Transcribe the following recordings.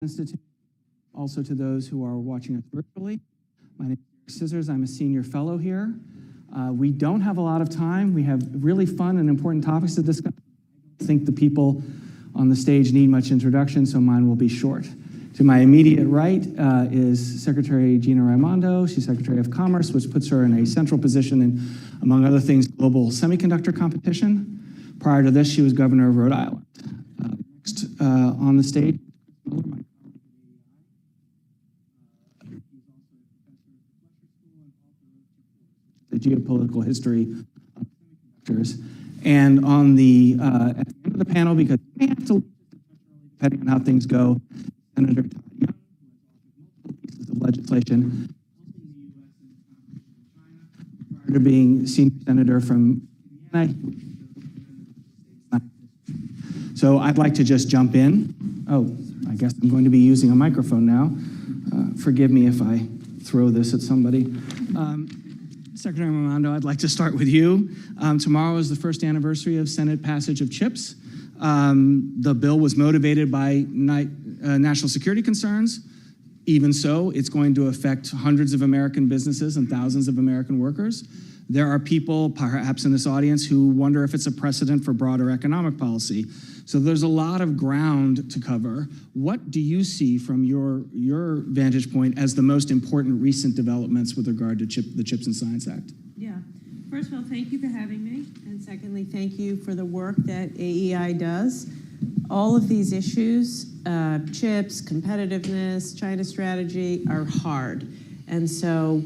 Institute, also to those who are watching us virtually. My name is Scissors. I'm a senior fellow here. We don't have a lot of time. We have really fun and important topics to discuss. I think the people on the stage need much introduction, so mine will be short. To my immediate right is Secretary Gina Raimondo. She's Secretary of Commerce, which puts her in a central position in, among other things, global semiconductor competition. Prior to this, she was governor of Rhode Island. Next on the stage, the geopolitical history of semiconductors. And on the at the end of the panel, because we have to, depending on how things go, Senator Todd, who has authored multiple pieces of legislation prior to being senior senator from Indiana. So I'd like to just jump in. Oh, I guess I'm going to be using a microphone now. Forgive me if I throw this at somebody. Secretary Raimondo, I'd like to start with you. Tomorrow is the first anniversary of Senate passage of CHIPS. The bill was motivated by national security concerns. Even so, it's going to affect hundreds of American businesses and thousands of American workers. There are people, perhaps in this audience, who wonder if it's a precedent for broader economic policy. So there's a lot of ground to cover. What do you see from your vantage point as the most important recent developments with regard to the CHIPS and Science Act? Yeah. First of all, thank you for having me. And secondly, thank you for the work that AEI does. All of these issues, CHIPS, competitiveness, China strategy, are hard. And so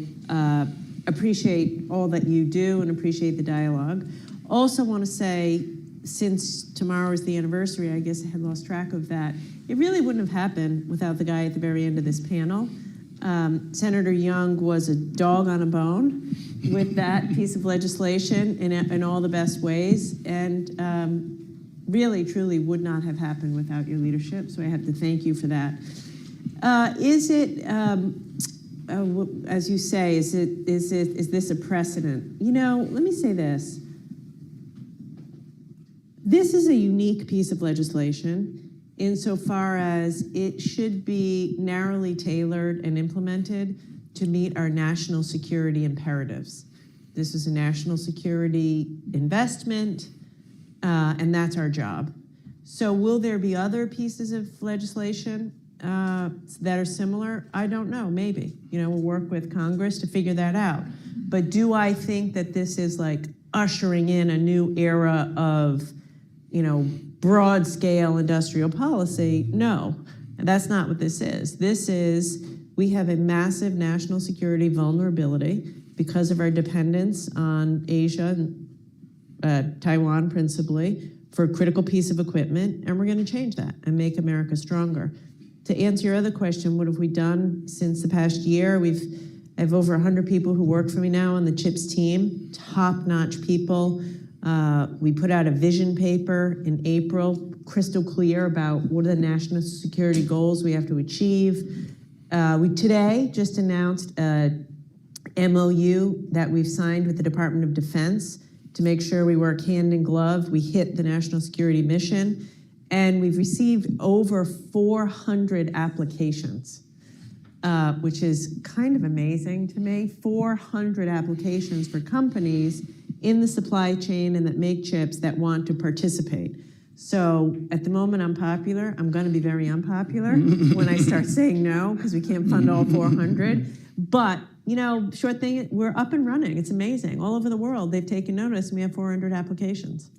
appreciate all that you do and appreciate the dialogue. Also want to say, since tomorrow is the anniversary, I guess I had lost track of that, it really wouldn't have happened without the guy at the very end of this panel. Senator Young was a dog on a bone with that piece of legislation in all the best ways, and really, truly would not have happened without your leadership, so I have to thank you for that. As you say, is this a precedent? You know, let me say this. This is a unique piece of legislation insofar as it should be narrowly tailored and implemented to meet our national security imperatives. This is a national security investment, and that's our job. So will there be other pieces of legislation that are similar? I don't know, maybe. You know, we'll work with Congress to figure that out. But do I think that this is like ushering in a new era of, you know, broad scale industrial policy? No, that's not what this is. This is, we have a massive national security vulnerability because of our dependence on Asia, Taiwan principally, for a critical piece of equipment, and we're gonna change that and make America stronger. To answer your other question, what have we done since the past year? I have over 100 people who work for me now on the CHIPS team, top-notch people. We put out a vision paper in April, crystal clear about what are the national security goals we have to achieve. We today just announced a MOU that we've signed with the Department of Defense to make sure we work hand in glove. We hit the national security mission, and we've received over 400 applications, which is kind of amazing to me. 400 applications for companies in the supply chain and that make chips that want to participate. So at the moment I'm popular. I'm gonna be very unpopular when I start saying no, because we can't fund all 400. But, you know, short thing, we're up and running. It's amazing. All over the world, they've taken notice, and we have 400 applications.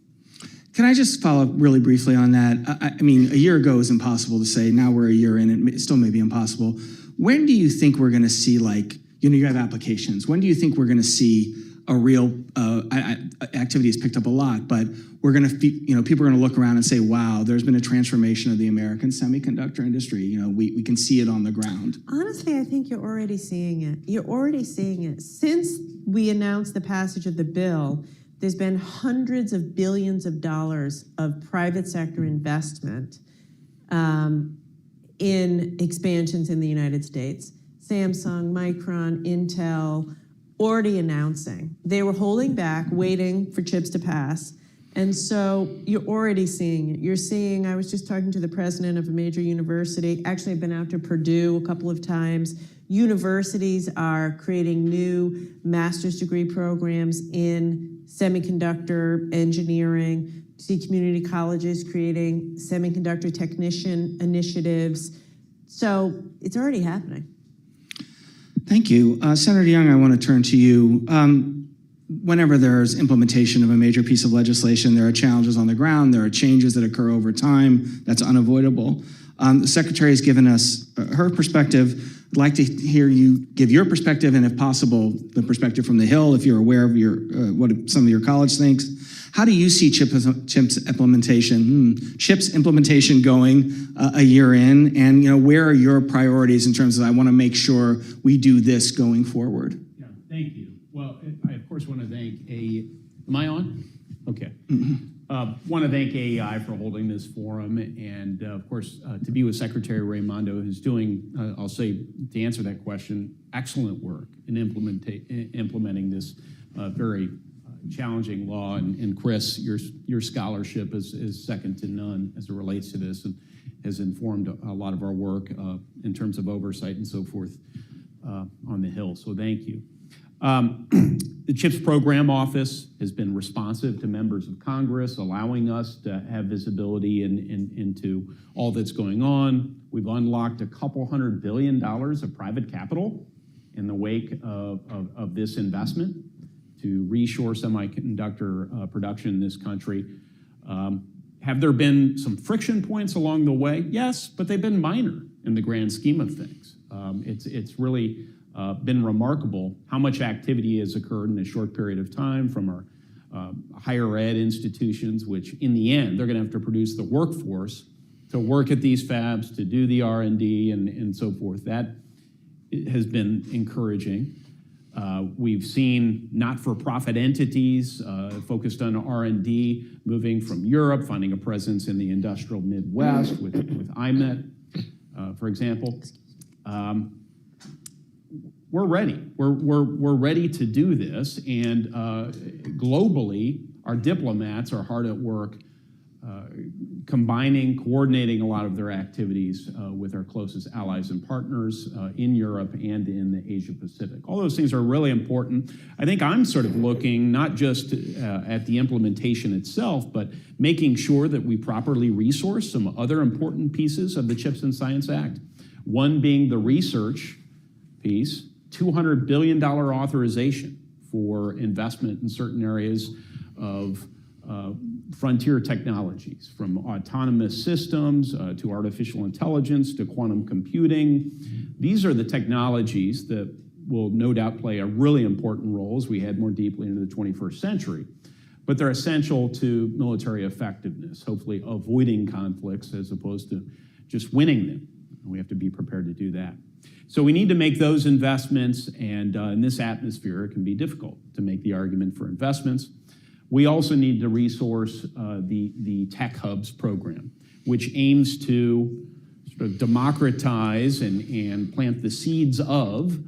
Can I just follow up really briefly on that? I mean, a year ago is impossible to say. Now we're a year in, it still may be impossible. When do you think we're gonna see, like, you know, you have applications. When do you think we're gonna see a real, activity has picked up a lot, but we're gonna, you know, people are gonna look around and say, wow, there's been a transformation of the American semiconductor industry. You know, we can see it on the ground. Honestly, I think you're already seeing it. You're already seeing it. Since we announced the passage of the bill, there's been hundreds of billions of dollars of private sector investment in expansions in the United States. Samsung, Micron, Intel, already announcing. They were holding back, waiting for CHIPS to pass, And so you're already seeing it. You're seeing, I was just talking to the president of a major university. Actually, I've been out to Purdue a couple of times. Universities are creating new master's degree programs in semiconductor engineering. See community colleges creating semiconductor technician initiatives. So it's already happening. Thank you. Senator Young, I want to turn to you. Whenever there's implementation of a major piece of legislation, there are challenges on the ground, there are changes that occur over time, that's unavoidable. The Secretary has given us her perspective. I'd like to hear you give your perspective, and if possible, the perspective from the Hill, if you're aware of what some of your college thinks. How do you see CHIPS implementation going a year in, and where are your priorities in terms of I want to make sure we do this going forward? Yeah, thank you. Well, I of course want to thank am I on? Okay. Want to thank AEI for holding this forum, and of course to be with Secretary Raimondo, who's doing, I'll say to answer that question, excellent work in implementing this very challenging law. And Chris, your scholarship is second to none as it relates to this, and has informed a lot of our work in terms of oversight and so forth on the Hill. So thank you. The CHIPS Program Office has been responsive to members of Congress, allowing us to have visibility into all that's going on. We've unlocked a couple $100 billion of private capital in the wake of this investment to reshore semiconductor production in this country. Have there been some friction points along the way? Yes, but they've been minor in the grand scheme of things. It's really been remarkable how much activity has occurred in a short period of time from our higher ed institutions, which in the end, they're gonna have to produce the workforce to work at these fabs, to do the R&D and so forth. That has been encouraging. We've seen not-for-profit entities focused on R&D moving from Europe, finding a presence in the industrial Midwest with IMET, for example. We're ready. We're ready to do this, and globally, our diplomats are hard at work combining, coordinating a lot of their activities with our closest allies and partners in Europe and in the Asia Pacific. All those things are really important. I think I'm sort of looking not just at the implementation itself, but making sure that we properly resource some other important pieces of the CHIPS and Science Act. One being the research piece, $200 billion authorization for investment in certain areas of frontier technologies, from autonomous systems to artificial intelligence to quantum computing. These are the technologies that will no doubt play a really important role as we head more deeply into the 21st century. But they're essential to military effectiveness, hopefully avoiding conflicts as opposed to just winning them. We have to be prepared to do that. So we need to make those investments, and in this atmosphere, it can be difficult to make the argument for investments. We also need to resource the Tech Hubs program, which aims to sort of democratize and plant the seeds of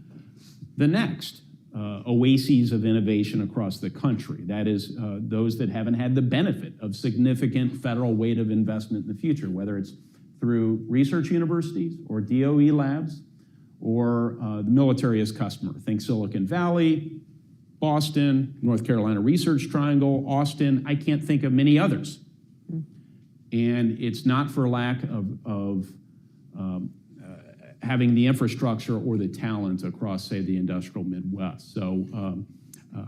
the next oases of innovation across the country. That is, those that haven't had the benefit of significant federal weight of investment in the future, whether it's through research universities or DOE labs or the military as customer. Think Silicon Valley, Boston, North Carolina Research Triangle, Austin. I can't think of many others. And it's not for lack of having the infrastructure or the talent across, say, the industrial Midwest. So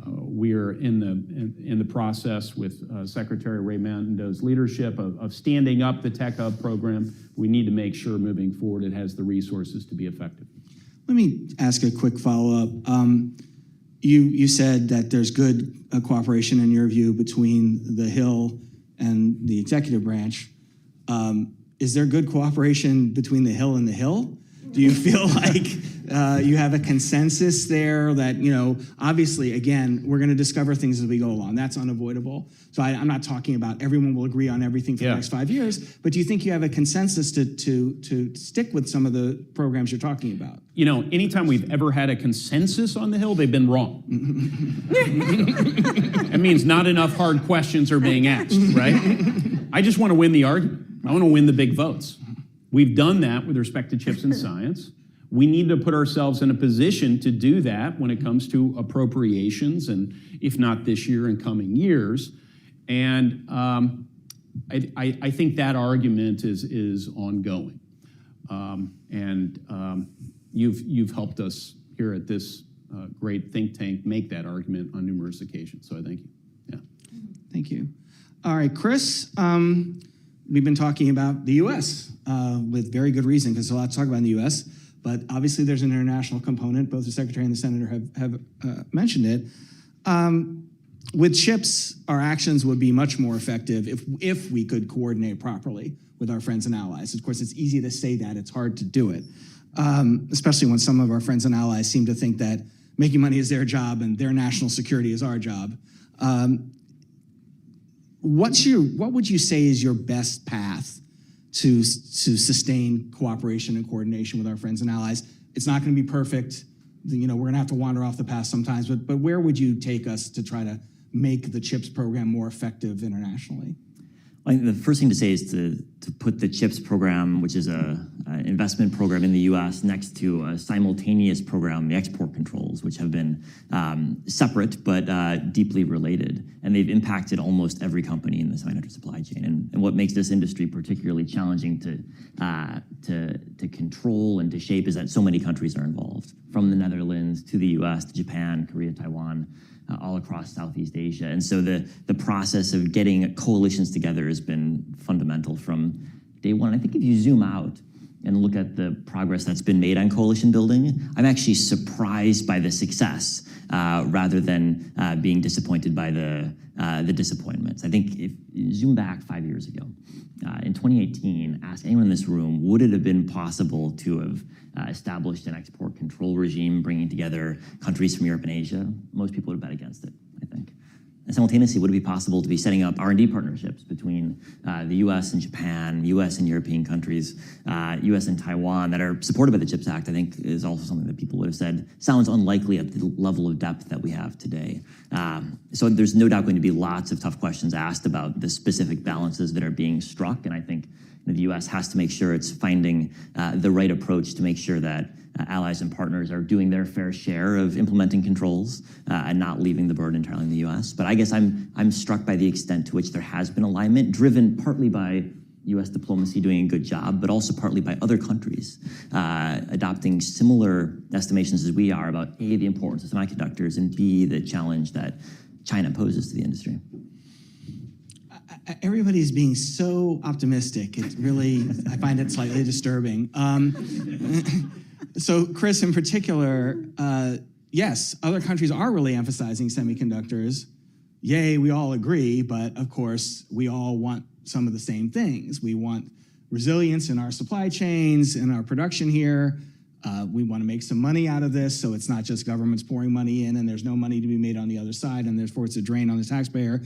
we're in the process with Secretary Raimondo's leadership of standing up the Tech Hub program. We need to make sure moving forward it has the resources to be effective. Let me ask a quick follow-up. You said that there's good cooperation in your view between the Hill and the executive branch. Is there good cooperation between the Hill and the Hill? Do you feel like you have a consensus there that, obviously, again, we're going to discover things as we go along. That's unavoidable. So I'm not talking about everyone will agree on everything for the next 5 years, but do you think you have a consensus to stick with some of the programs you're talking about? Anytime we've ever had a consensus on the Hill, they've been wrong. That means not enough hard questions are being asked, right? I just want to win the argument. I want to win the big votes. We've done that with respect to chips and science. We need to put ourselves in a position to do that when it comes to appropriations, and if not this year, in coming years. And I think that argument is ongoing. You've helped us here at this great think tank make that argument on numerous occasions. So I thank you. Yeah. Thank you. All right, Chris. We've been talking about the U.S. With very good reason, because there's a lot to talk about in the U.S., but obviously there's an international component. Both the Secretary and the Senator have mentioned it. With chips, our actions would be much more effective if we could coordinate properly with our friends and allies. Of course, it's easy to say that. It's hard to do it, especially when some of our friends and allies seem to think that making money is their job and their national security is our job. What would you say is your best path to sustain cooperation and coordination with our friends and allies? It's not going to be perfect. We're going to have to wander off the path sometimes, but where would you take us to try to make the CHIPS program more effective internationally? I think the first thing to say is to put the CHIPS program, which is an investment program in the U.S., next to a simultaneous program, the export controls, which have been separate but deeply related. And they've impacted almost every company in the semiconductor supply chain. And what makes this industry particularly challenging to control and to shape is that so many countries are involved, from the Netherlands to the U.S. to Japan, Korea, Taiwan, all across Southeast Asia. And so the process of getting coalitions together has been fundamental from day one. I think if you zoom out and look at the progress that's been made on coalition building, I'm actually surprised by the success rather than being disappointed by the disappointments. I think if you zoom back 5 years ago, in 2018, ask anyone in this room, would it have been possible to have established an export control regime bringing together countries from Europe and Asia? Most people would have bet against it, I think. And simultaneously, would it be possible to be setting up R&D partnerships between the US and Japan, US and European countries, US and Taiwan that are supported by the CHIPS Act? I think is also something that people would have said sounds unlikely at the level of depth that we have today. So there's no doubt going to be lots of tough questions asked about the specific balances that are being struck, and I think the U.S. has to make sure it's finding the right approach to make sure that allies and partners are doing their fair share of implementing controls and not leaving the burden entirely in the U.S. But I guess I'm struck by the extent to which there has been alignment, driven partly by U.S. diplomacy doing a good job, but also partly by other countries adopting similar estimations as we are about A, the importance of semiconductors, and B, the challenge that China poses to the industry. Everybody's being so optimistic. It really, I find it slightly disturbing. So Chris, in particular, yes, other countries are really emphasizing semiconductors. Yay, we all agree, but of course, we all want some of the same things. We want resilience in our supply chains, in our production here. We want to make some money out of this, so it's not just governments pouring money in and there's no money to be made on the other side, and therefore it's a drain on the taxpayer.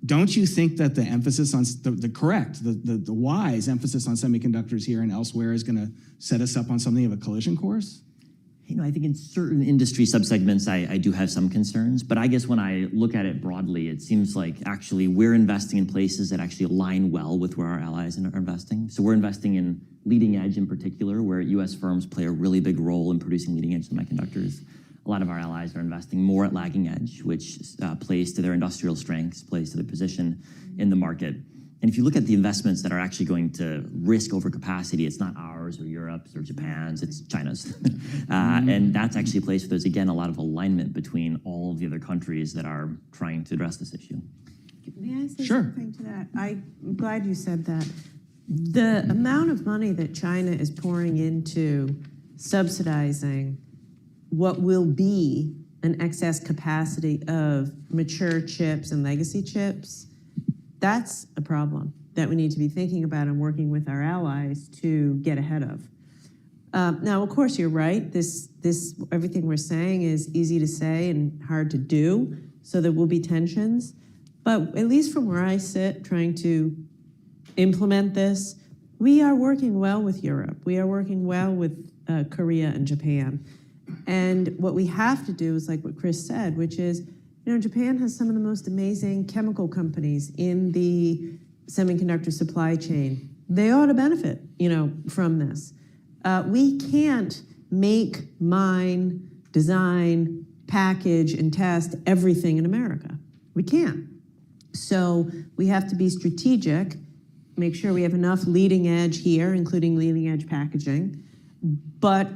Don't you think that the emphasis on the wise emphasis on semiconductors here and elsewhere is going to set us up on something of a collision course? I think in certain industry subsegments, I do have some concerns, but I guess when I look at it broadly, it seems like actually we're investing in places that actually align well with where our allies are investing. So we're investing in leading edge in particular, where U.S. firms play a really big role in producing leading edge semiconductors. A lot of our allies are investing more at lagging edge, which plays to their industrial strengths, plays to their position in the market. And if you look at the investments that are actually going to risk overcapacity, it's not ours or Europe's or Japan's, it's China's. And that's actually a place where there's, again, a lot of alignment between all of the other countries that are trying to address this issue. May I say Sure. something to that? I'm glad you said that. The amount of money that China is pouring into subsidizing what will be an excess capacity of mature chips and legacy chips, that's a problem that we need to be thinking about and working with our allies to get ahead of. Now, of course, you're right. This everything we're saying is easy to say and hard to do, so there will be tensions. But at least from where I sit, trying to implement this, we are working well with Europe. We are working well with Korea and Japan. And what we have to do is like what Chris said, which is, Japan has some of the most amazing chemical companies in the semiconductor supply chain. They ought to benefit, from this. We can't make, mine, design, package, and test everything in America. We can't. So we have to be strategic, make sure we have enough leading edge here, including leading edge packaging. But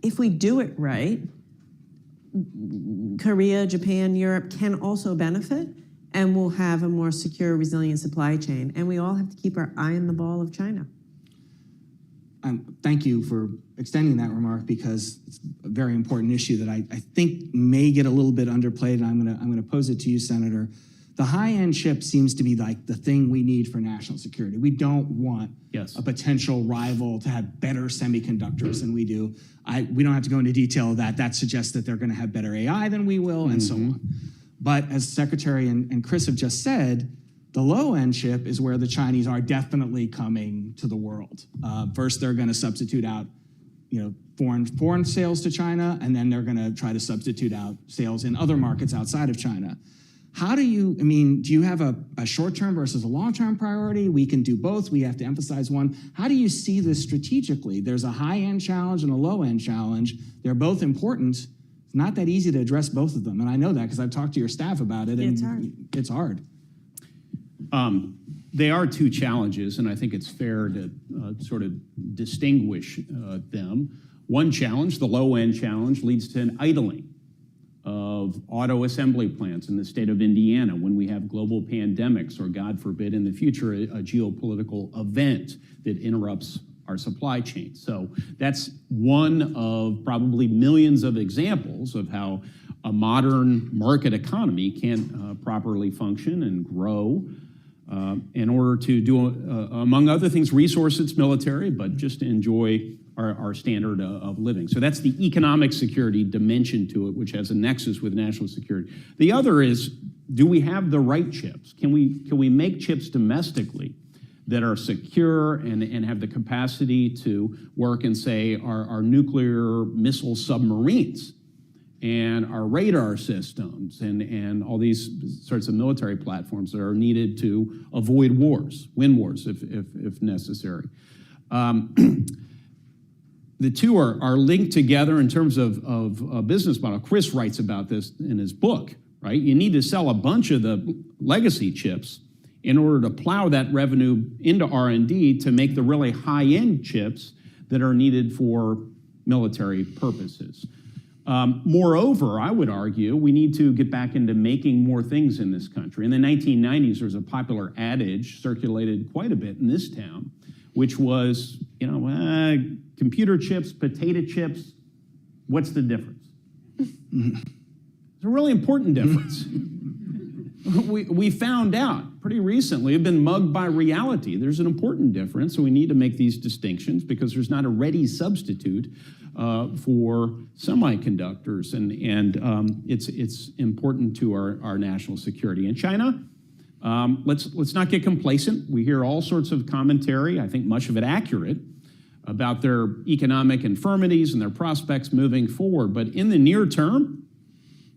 if we do it right, Korea, Japan, Europe can also benefit, and we'll have a more secure, resilient supply chain. And we all have to keep our eye on the ball of China. Thank you for extending that remark, because it's a very important issue that I think may get a little bit underplayed, and I'm gonna pose it to you, Senator. The high-end chip seems to be like the thing we need for national security. We don't want a potential rival to have better semiconductors than we do. We don't have to go into detail of that. That suggests that they're gonna have better AI than we will, and so on. But as Secretary and Chris have just said, the low-end chip is where the Chinese are definitely coming to the world. First, they're gonna substitute out foreign sales to China, and then they're gonna try to substitute out sales in other markets outside of China. How do you have a short-term versus a long-term priority? We can do both, we have to emphasize one. How do you see this strategically? There's a high-end challenge and a low-end challenge. They're both important. It's not that easy to address both of them, and I know that because I've talked to your staff about it, and it's hard. They are two challenges, and I think it's fair to sort of distinguish them. One challenge, the low-end challenge, leads to an idling of auto assembly plants in the state of Indiana when we have global pandemics, or God forbid in the future, a geopolitical event that interrupts our supply chain. So that's one of probably millions of examples of how a modern market economy can't properly function and grow in order to do, among other things, resource its military, but just to enjoy our standard of living. So that's the economic security dimension to it, which has a nexus with national security. The other is, do we have the right chips? Can we make chips domestically that are secure and have the capacity to work in, say, our nuclear missile submarines and our radar systems and all these sorts of military platforms that are needed to avoid wars, win wars if necessary. The two are linked together in terms of a business model. Chris writes about this in his book, right? You need to sell a bunch of the legacy chips in order to plow that revenue into R&D to make the really high-end chips that are needed for military purposes. Moreover, I would argue we need to get back into making more things in this country. In the 1990s, there was a popular adage circulated quite a bit in this town, which was, computer chips, potato chips, what's the difference? It's a really important difference. We found out pretty recently, we've been mugged by reality. There's an important difference, so we need to make these distinctions because there's not a ready substitute for semiconductors, and it's important to our national security. In China, let's not get complacent. We hear all sorts of commentary, I think much of it accurate, about their economic infirmities and their prospects moving forward. But in the near term,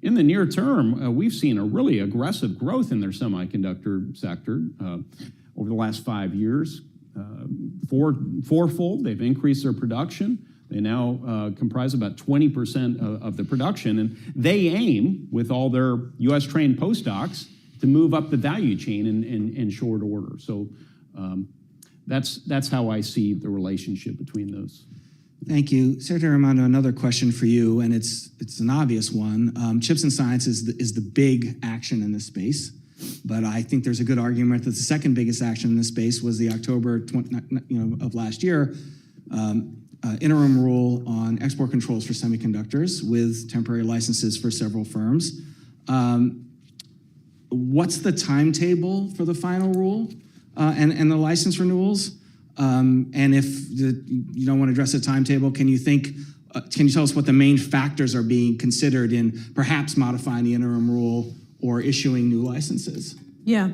we've seen a really aggressive growth in their semiconductor sector over the last 5 years. Fourfold, they've increased their production. They now comprise about 20% of the production, and they aim, with all their U.S.-trained postdocs, to move up the value chain in short order. So that's how I see the relationship between those. Thank you. Secretary Raimondo, another question for you, and it's an obvious one. Chips and science is the big action in this space, but I think there's a good argument that the second biggest action in this space was the October of last year interim rule on export controls for semiconductors with temporary licenses for several firms. What's the timetable for the final rule and the license renewals? And if you don't want to address a timetable, can you tell us what the main factors are being considered in perhaps modifying the interim rule or issuing new licenses? Yeah.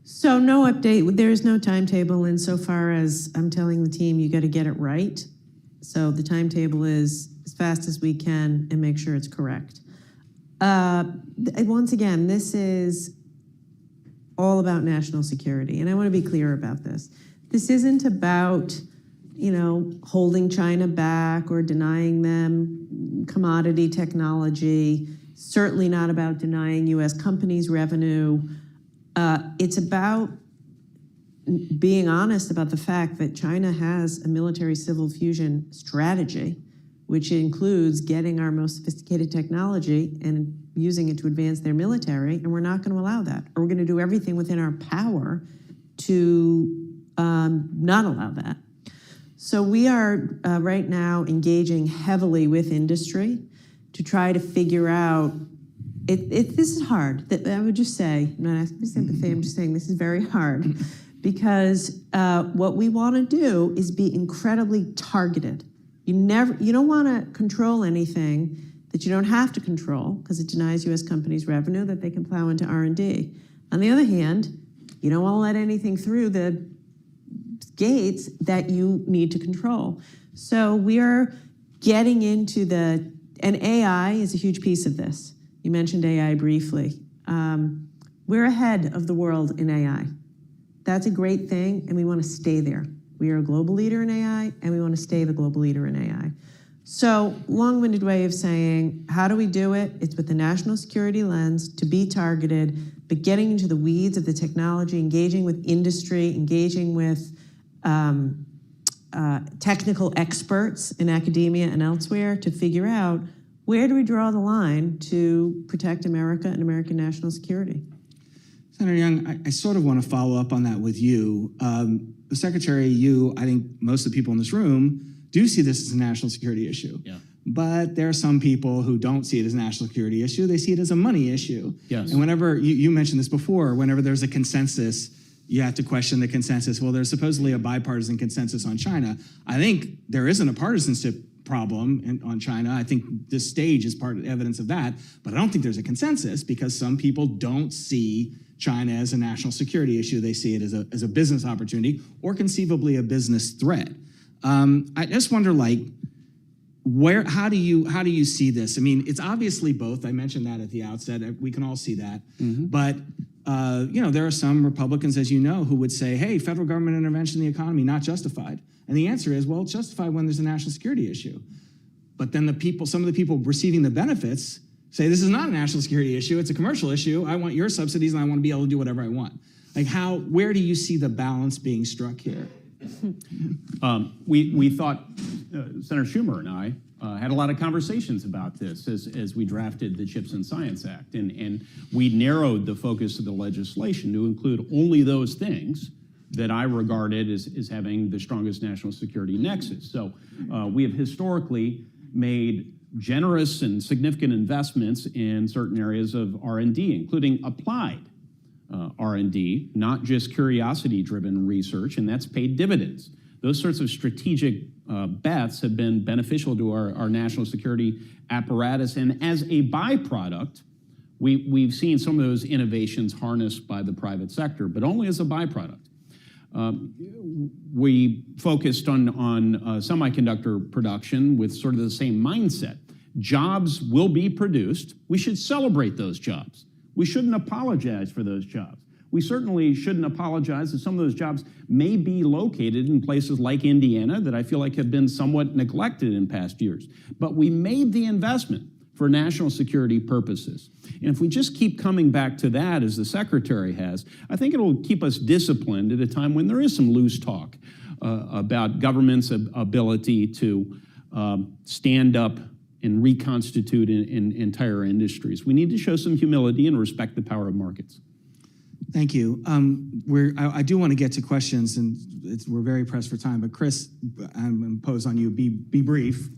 So no update. There is no timetable insofar as I'm telling the team you got to get it right. So the timetable is as fast as we can and make sure it's correct. Once again, this is all about national security, and I want to be clear about this. This isn't about, holding China back or denying them commodity technology. Certainly not about denying U.S. companies revenue. It's about being honest about the fact that China has a military-civil fusion strategy, which includes getting our most sophisticated technology and using it to advance their military, and we're not going to allow that. Or we're going to do everything within our power to not allow that. So we are right now engaging heavily with industry to try to figure out, this is hard. I would just say, I'm not asking for sympathy, I'm just saying this is very hard because what we want to do is be incredibly targeted. You don't want to control anything that you don't have to control because it denies U.S. companies revenue that they can plow into R&D. On the other hand, you don't want to let anything through the gates that you need to control. So we are getting into and AI is a huge piece of this. You mentioned AI briefly. We're ahead of the world in AI. That's a great thing, and we want to stay there. We are a global leader in AI, and we want to stay the global leader in AI. So, long-winded way of saying, how do we do it? It's with the national security lens to be targeted, but getting into the weeds of the technology, engaging with industry, engaging with technical experts in academia and elsewhere to figure out where do we draw the line to protect America and American national security. Senator Young, I sort of want to follow up on that with you. The Secretary, I think most of the people in this room do see this as a national security issue. Yeah. But there are some people who don't see it as a national security issue. They see it as a money issue. Yes. And whenever, you mentioned this before, whenever there's a consensus, you have to question the consensus. Well, there's supposedly a bipartisan consensus on China. I think there isn't a partisanship problem on China. I think this stage is part of evidence of that. But I don't think there's a consensus because some people don't see China as a national security issue. They see it as a business opportunity or conceivably a business threat. I just wonder, how do you see this? I mean, it's obviously both. I mentioned that at the outset. We can all see that. Mm-hmm. But there are some Republicans, as you know, who would say, "Hey, federal government intervention in the economy not justified." And the answer is, well, it's justified when there's a national security issue. But then some of the people receiving the benefits say, "This is not a national security issue. It's a commercial issue. I want your subsidies, and I want to be able to do whatever I want." Where do you see the balance being struck here? We thought, Senator Schumer and I had a lot of conversations about this as we drafted the CHIPS and Science Act, and we narrowed the focus of the legislation to include only those things that I regarded as having the strongest national security nexus. So we have historically made generous and significant investments in certain areas of R&D, including applied R&D, not just curiosity-driven research, and that's paid dividends. Those sorts of strategic bets have been beneficial to our national security apparatus, and as a byproduct, we've seen some of those innovations harnessed by the private sector, but only as a byproduct. We focused on semiconductor production with sort of the same mindset. Jobs will be produced. We should celebrate those jobs. We shouldn't apologize for those jobs. We certainly shouldn't apologize that some of those jobs may be located in places like Indiana that I feel like have been somewhat neglected in past years. But we made the investment for national security purposes. And if we just keep coming back to that, as the Secretary has, I think it'll keep us disciplined at a time when there is some loose talk about government's ability to stand up and reconstitute in entire industries. We need to show some humility and respect the power of markets. Thank you. I do want to get to questions, and we're very pressed for time. But Chris, I'm going to pose on you. Be brief.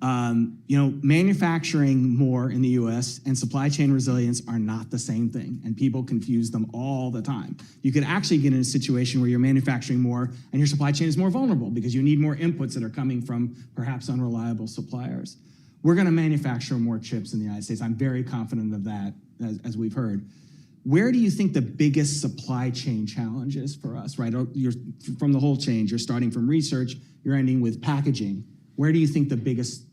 Manufacturing more in the US and supply chain resilience are not the same thing, and people confuse them all the time. You could actually get in a situation where you're manufacturing more and your supply chain is more vulnerable because you need more inputs that are coming from perhaps unreliable suppliers. We're gonna manufacture more chips in the United States. I'm very confident of that, as we've heard. Where do you think the biggest supply chain challenge is for us, right? You're, from the whole chain, you're starting from research, you're ending with packaging. Where do you think the biggest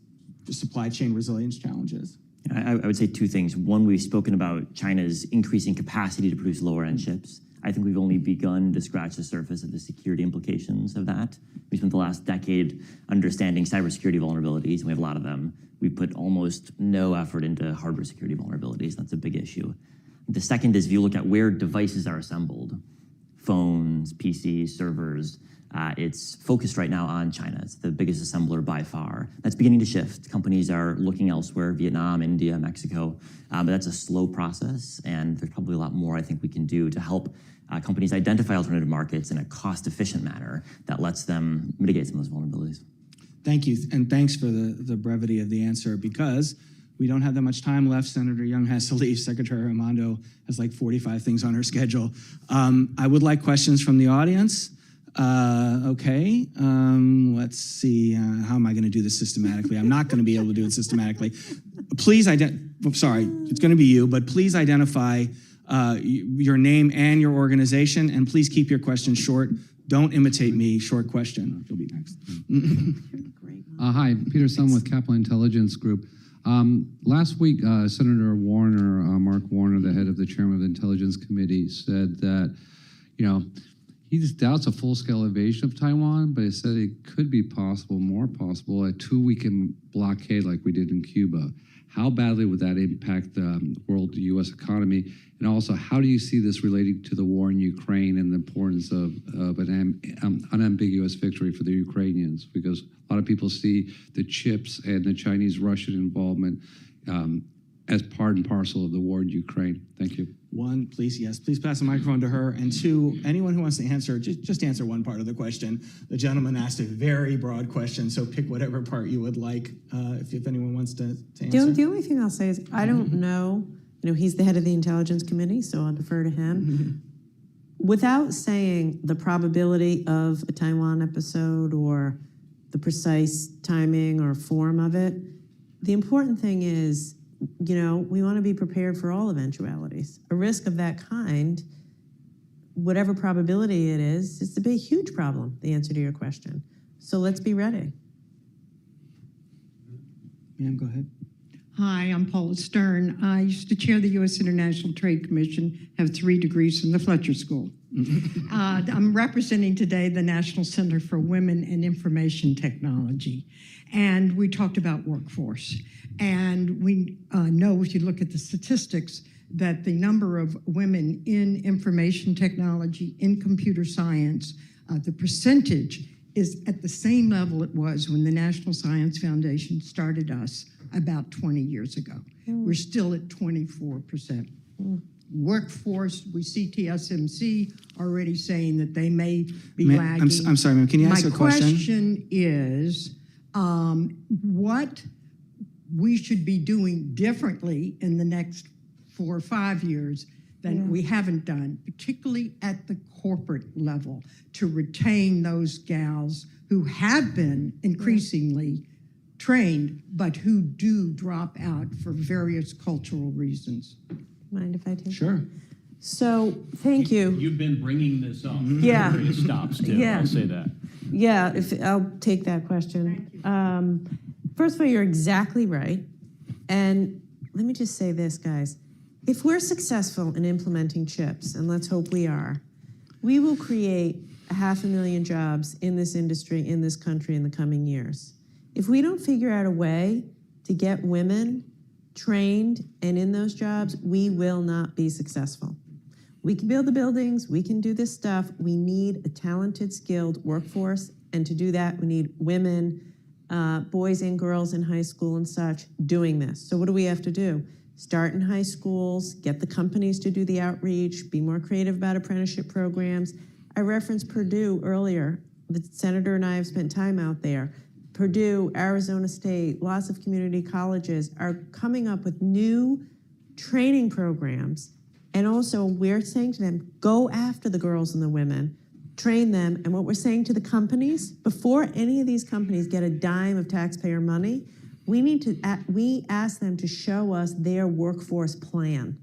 supply chain resilience challenge is? I would say two things. One, we've spoken about China's increasing capacity to produce lower-end chips. I think we've only begun to scratch the surface of the security implications of that. We spent the last decade understanding cybersecurity vulnerabilities, and we have a lot of them. We put almost no effort into hardware security vulnerabilities. That's a big issue. The second is if you look at where devices are assembled, phones, PCs, servers, it's focused right now on China. It's the biggest assembler by far. That's beginning to shift. Companies are looking elsewhere, Vietnam, India, Mexico, but that's a slow process, and there's probably a lot more I think we can do to help companies identify alternative markets in a cost-efficient manner that lets them mitigate some of those vulnerabilities. Thank you, and thanks for the brevity of the answer, because we don't have that much time left. Senator Young has to leave. Secretary Raimondo has like 45 things on her schedule. I would like questions from the audience. Okay, let's see, how am I gonna do this systematically? I'm not gonna be able to do it systematically. Please, sorry, it's gonna be you, but please identify your name and your organization, and please keep your questions short. Don't imitate me, short question. You'll be next. Hi, Peter Sun with Kaplan Intelligence Group. Last week, Senator Warner, Mark Warner, the head of the chairman of the Intelligence Committee, said that, he just doubts a full-scale invasion of Taiwan, but he said it could be possible, more possible, a 2-weekend blockade like we did in Cuba. How badly would that impact the world U.S. economy? And also, how do you see this relating to the war in Ukraine and the importance of an unambiguous victory for the Ukrainians? Because a lot of people see the chips and the Chinese-Russian involvement as part and parcel of the war in Ukraine. Thank you. One, please, yes, please pass the microphone to her. And two, anyone who wants to answer, just answer one part of the question. The gentleman asked a very broad question, so pick whatever part you would like, if anyone wants to answer. The only thing I'll say is I don't know. He's the head of the Intelligence Committee, so I'll defer to him. Without saying the probability of a Taiwan episode or the precise timing or form of it, the important thing is, we want to be prepared for all eventualities. A risk of that kind, whatever probability it is, it's a big, huge problem, the answer to your question. So let's be ready. Ma'am, go ahead. Hi, I'm Paula Stern. I used to chair the U.S. International Trade Commission, have 3 degrees from the Fletcher School. I'm representing today the National Center for Women in Information Technology. And we talked about workforce. And we know, if you look at the statistics, that the number of women in information technology, in computer science, the percentage is at the same level it was when the National Science Foundation started us about 20 years ago. We're still at 24%. Workforce, we see TSMC already saying that they may be lagging. I'm sorry, ma'am, can you ask a question? My question is what we should be doing differently in the next 4 or 5 years than we haven't done, particularly at the corporate level, to retain those gals who have been increasingly trained, but who do drop out for various cultural reasons. Mind if I take Sure. that? So, thank you. You've been bringing this up. Yeah. It stops too. Yeah. I'll say that. Yeah, I'll take that question. First of all, you're exactly right. And let me just say this, guys. If we're successful in implementing chips, and let's hope we are, we will create 500,000 jobs in this industry, in this country in the coming years. If we don't figure out a way to get women trained and in those jobs, we will not be successful. We can build the buildings, we can do this stuff. We need a talented, skilled workforce, and to do that, we need women, boys and girls in high school and such doing this. So what do we have to do? Start in high schools, get the companies to do the outreach, be more creative about apprenticeship programs. I referenced Purdue earlier. The senator and I have spent time out there. Purdue, Arizona State, lots of community colleges are coming up with new training programs. And also, we're saying to them, go after the girls and the women, train them. And what we're saying to the companies, before any of these companies get a dime of taxpayer money, we ask them to show us their workforce plan.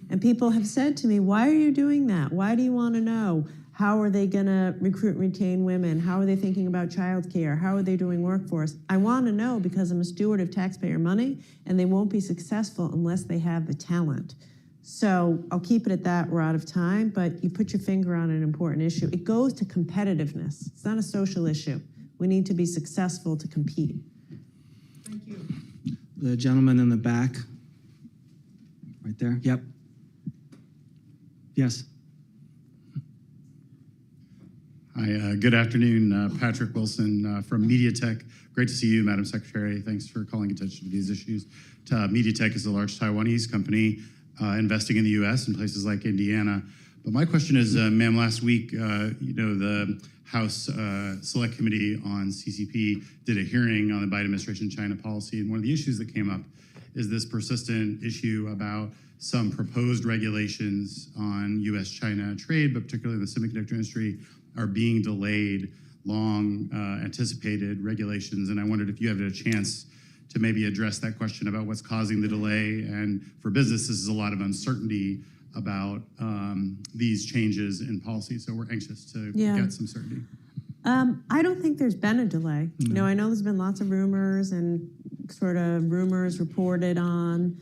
And people have said to me, why are you doing that? Why do you want to know? How are they going to recruit and retain women? How are they thinking about childcare? How are they doing workforce? I want to know because I'm a steward of taxpayer money, and they won't be successful unless they have the talent. So I'll keep it at that. We're out of time, but you put your finger on an important issue. It goes to competitiveness. It's not a social issue. We need to be successful to compete. Thank you. The gentleman in the back, right there. Yep. Yes. Hi, good afternoon. Patrick Wilson from MediaTek. Great to see you, Madam Secretary. Thanks for calling attention to these issues. MediaTek is a large Taiwanese company investing in the U.S. in places like Indiana. But my question is, ma'am, last week, the House Select Committee on CCP did a hearing on the Biden administration China policy, and one of the issues that came up is this persistent issue about some proposed regulations on U.S.-China trade, but particularly the semiconductor industry, are being delayed, long anticipated regulations. And I wondered if you had a chance to maybe address that question about what's causing the delay. And for business, this is a lot of uncertainty about these changes in policy. So we're anxious to get some certainty. I don't think there's been a delay. No. I know there's been lots of rumors and sort of rumors reported on.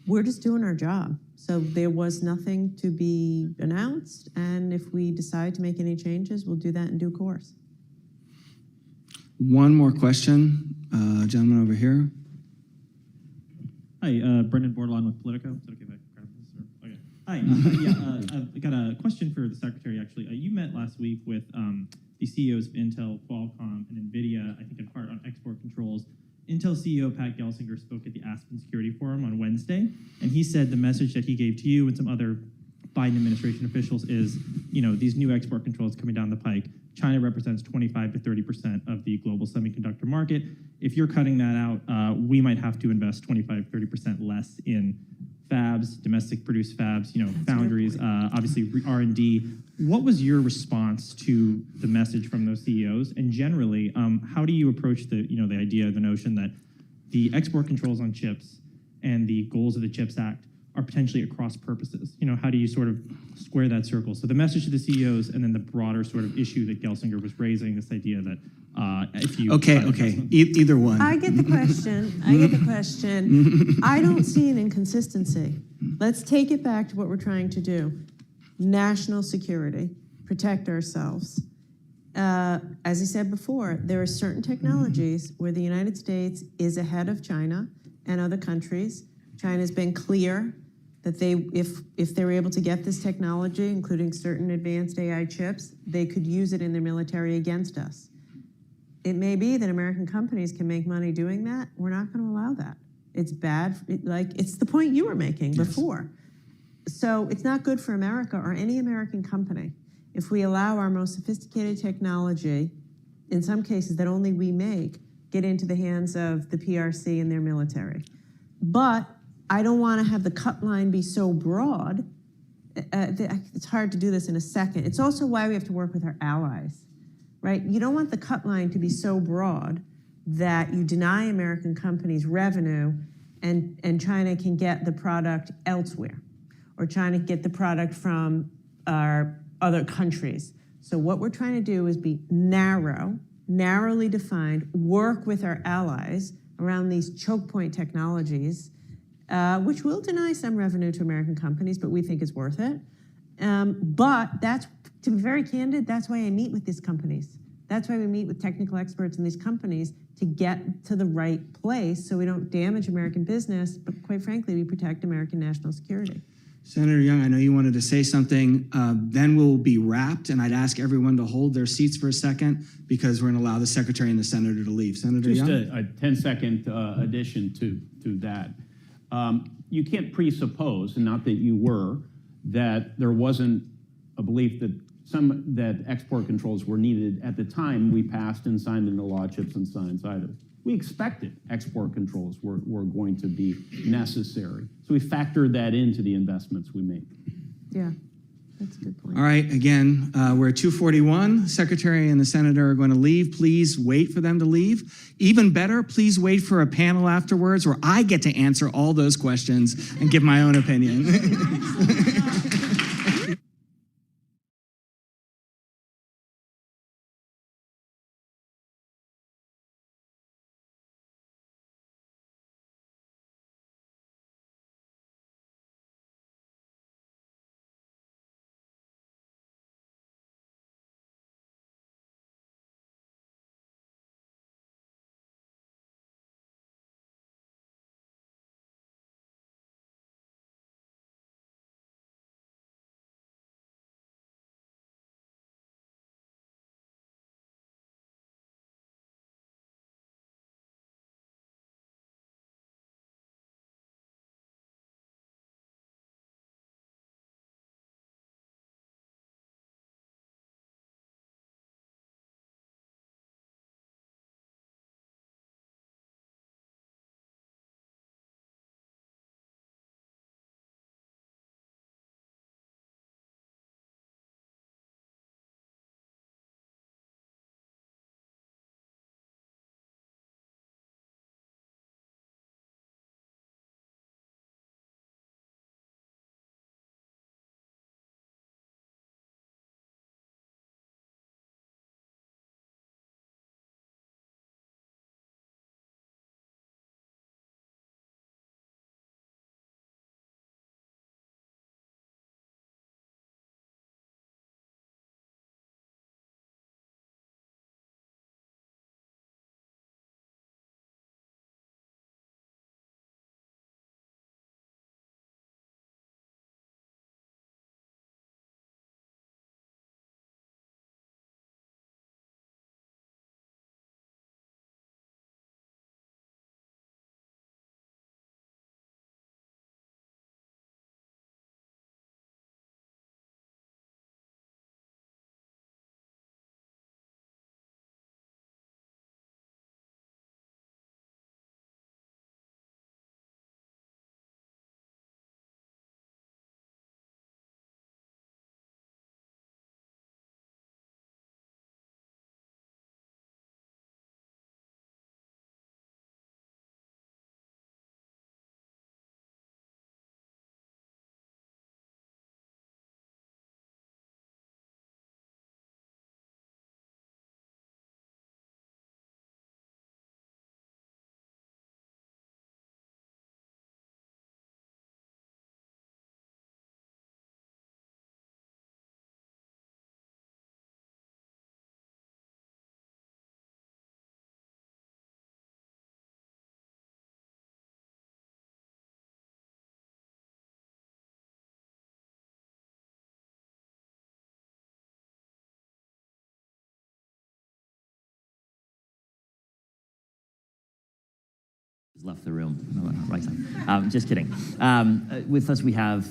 We're just doing our job. So there was nothing to be announced, and if we decide to make any changes, we'll do that in due course. One more question, gentleman over here. Hi, Brendan Bordelon with Politico. Is it okay if I grab this? Or, okay. Hi, I've got a question for the Secretary, actually. You met last week with the CEOs of Intel, Qualcomm, and NVIDIA, I think in part on export controls. Intel CEO Pat Gelsinger spoke at the Aspen Security Forum on Wednesday, and he said the message that he gave to you and some other Biden administration officials is, these new export controls coming down the pike, China represents 25 to 30% of the global semiconductor market. If you're cutting that out, we might have to invest 25, 30% less in fabs, domestic produced fabs, foundries, obviously R&D. What was your response to the message from those CEOs? And generally, how do you approach the idea, the notion that the export controls on chips and the goals of the CHIPS Act are potentially at cross purposes? How do you sort of square that circle? So the message to the CEOs and then the broader sort of issue that Gelsinger was raising, this idea that if you... Okay. Either one. I get the question. I don't see an inconsistency. Let's take it back to what we're trying to do. National security, protect ourselves. As I said before, there are certain technologies where the United States is ahead of China and other countries. China's been clear that if they were able to get this technology, including certain advanced AI chips, they could use it in their military against us. It may be that American companies can make money doing that. We're not going to allow that. It's bad. It's the point you were making before. So it's not good for America or any American company if we allow our most sophisticated technology, in some cases that only we make, get into the hands of the PRC and their military. But I don't want to have the cut line be so broad. It's hard to do this in a second. It's also why we have to work with our allies, right? You don't want the cut line to be so broad that you deny American companies revenue and China can get the product elsewhere, or China can get the product from our other countries. So what we're trying to do is be narrowly defined, work with our allies around these choke point technologies, which will deny some revenue to American companies, but we think it's worth it. But that's, to be very candid, that's why I meet with these companies. That's why we meet with technical experts in these companies to get to the right place so we don't damage American business, but quite frankly, we protect American national security. Senator Young, I know you wanted to say something. Then we'll be wrapped, and I'd ask everyone to hold their seats for a second because we're going to allow the Secretary and the Senator to leave. Senator Just Young? a 10-second addition to that. You can't presuppose, and not that you were, that there wasn't a belief that that export controls were needed at the time we passed and signed into law chips and science either. We expected export controls were going to be necessary. So we factored that into the investments we make. Yeah, that's a good point. All right, again, we're at 2:41. Secretary and the senator are going to leave. Please wait for them to leave. Even better, please wait for a panel afterwards where I get to answer all those questions and give my own opinion. Left the room. Right side. Just kidding. With us, we have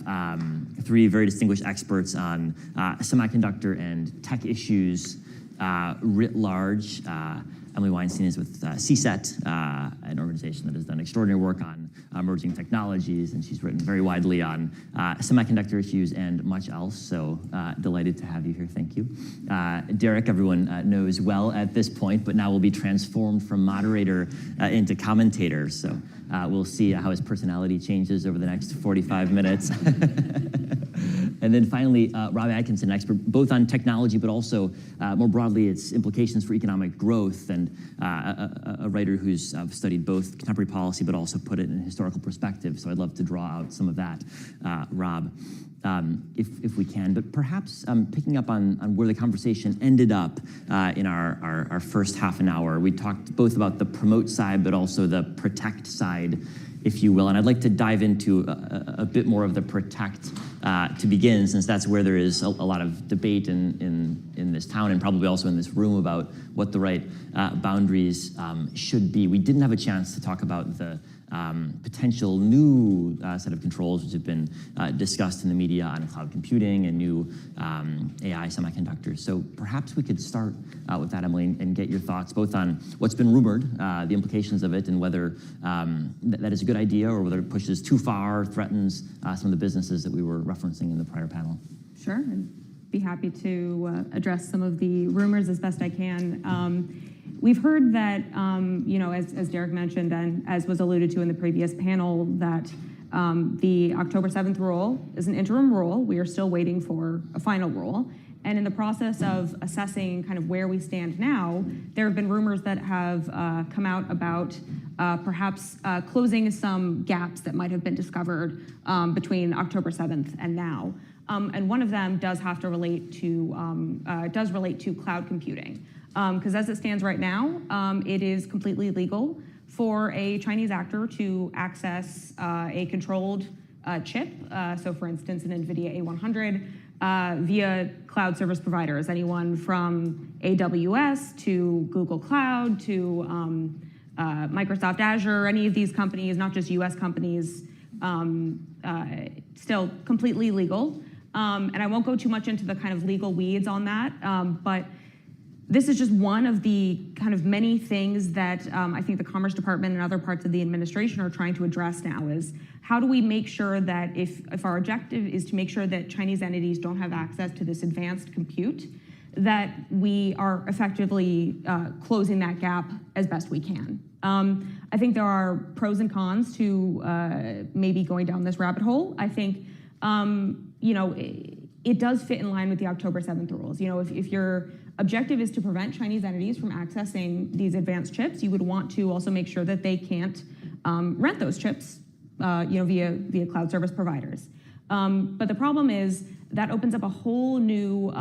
three very distinguished experts on semiconductor and tech issues writ large. Emily Weinstein is with CSET, an organization that has done extraordinary work on emerging technologies, and she's written very widely on semiconductor issues and much else, so delighted to have you here. Thank you. Derek, everyone knows well at this point, but now will be transformed from moderator into commentator, so we'll see how his personality changes over the next 45 minutes. And then finally, Rob Atkinson, an expert both on technology, but also more broadly, its implications for economic growth, and a writer who's studied both contemporary policy, but also put it in a historical perspective. So I'd love to draw out some of that, Rob, if we can. But perhaps picking up on where the conversation ended up in our first half an hour, we talked both about the promote side, but also the protect side, if you will. And I'd like to dive into a bit more of the protect to begin, since that's where there is a lot of debate in this town and probably also in this room about what the right boundaries should be. We didn't have a chance to talk about the potential new set of controls which have been discussed in the media on cloud computing and new AI semiconductors. So perhaps we could start with that, Emily, and get your thoughts both on what's been rumored, the implications of it, and whether that is a good idea or whether it pushes too far, threatens some of the businesses that we were referencing in the prior panel. Sure, I'd be happy to address some of the rumors as best I can. We've heard that, as Derek mentioned, and as was alluded to in the previous panel, that the October 7th rule is an interim rule. We are still waiting for a final rule. And in the process of assessing kind of where we stand now, there have been rumors that have come out about perhaps closing some gaps that might have been discovered between October 7th and now. And one of them does have to relate to cloud computing. Because as it stands right now, it is completely legal for a Chinese actor to access a controlled chip. So for instance, an NVIDIA A100 via cloud service providers, anyone from AWS to Google Cloud to Microsoft Azure, any of these companies, not just US companies, still completely legal. And I won't go too much into the kind of legal weeds on that, but this is just one of the kind of many things that I think the Commerce Department and other parts of the administration are trying to address now is how do we make sure that if our objective is to make sure that Chinese entities don't have access to this advanced compute, that we are effectively closing that gap as best we can. I think there are pros and cons to maybe going down this rabbit hole. I think, it does fit in line with the October 7th rules. If your objective is to prevent Chinese entities from accessing these advanced chips, you would want to also make sure that they can't rent those chips, via cloud service providers. But the problem is that opens up a whole new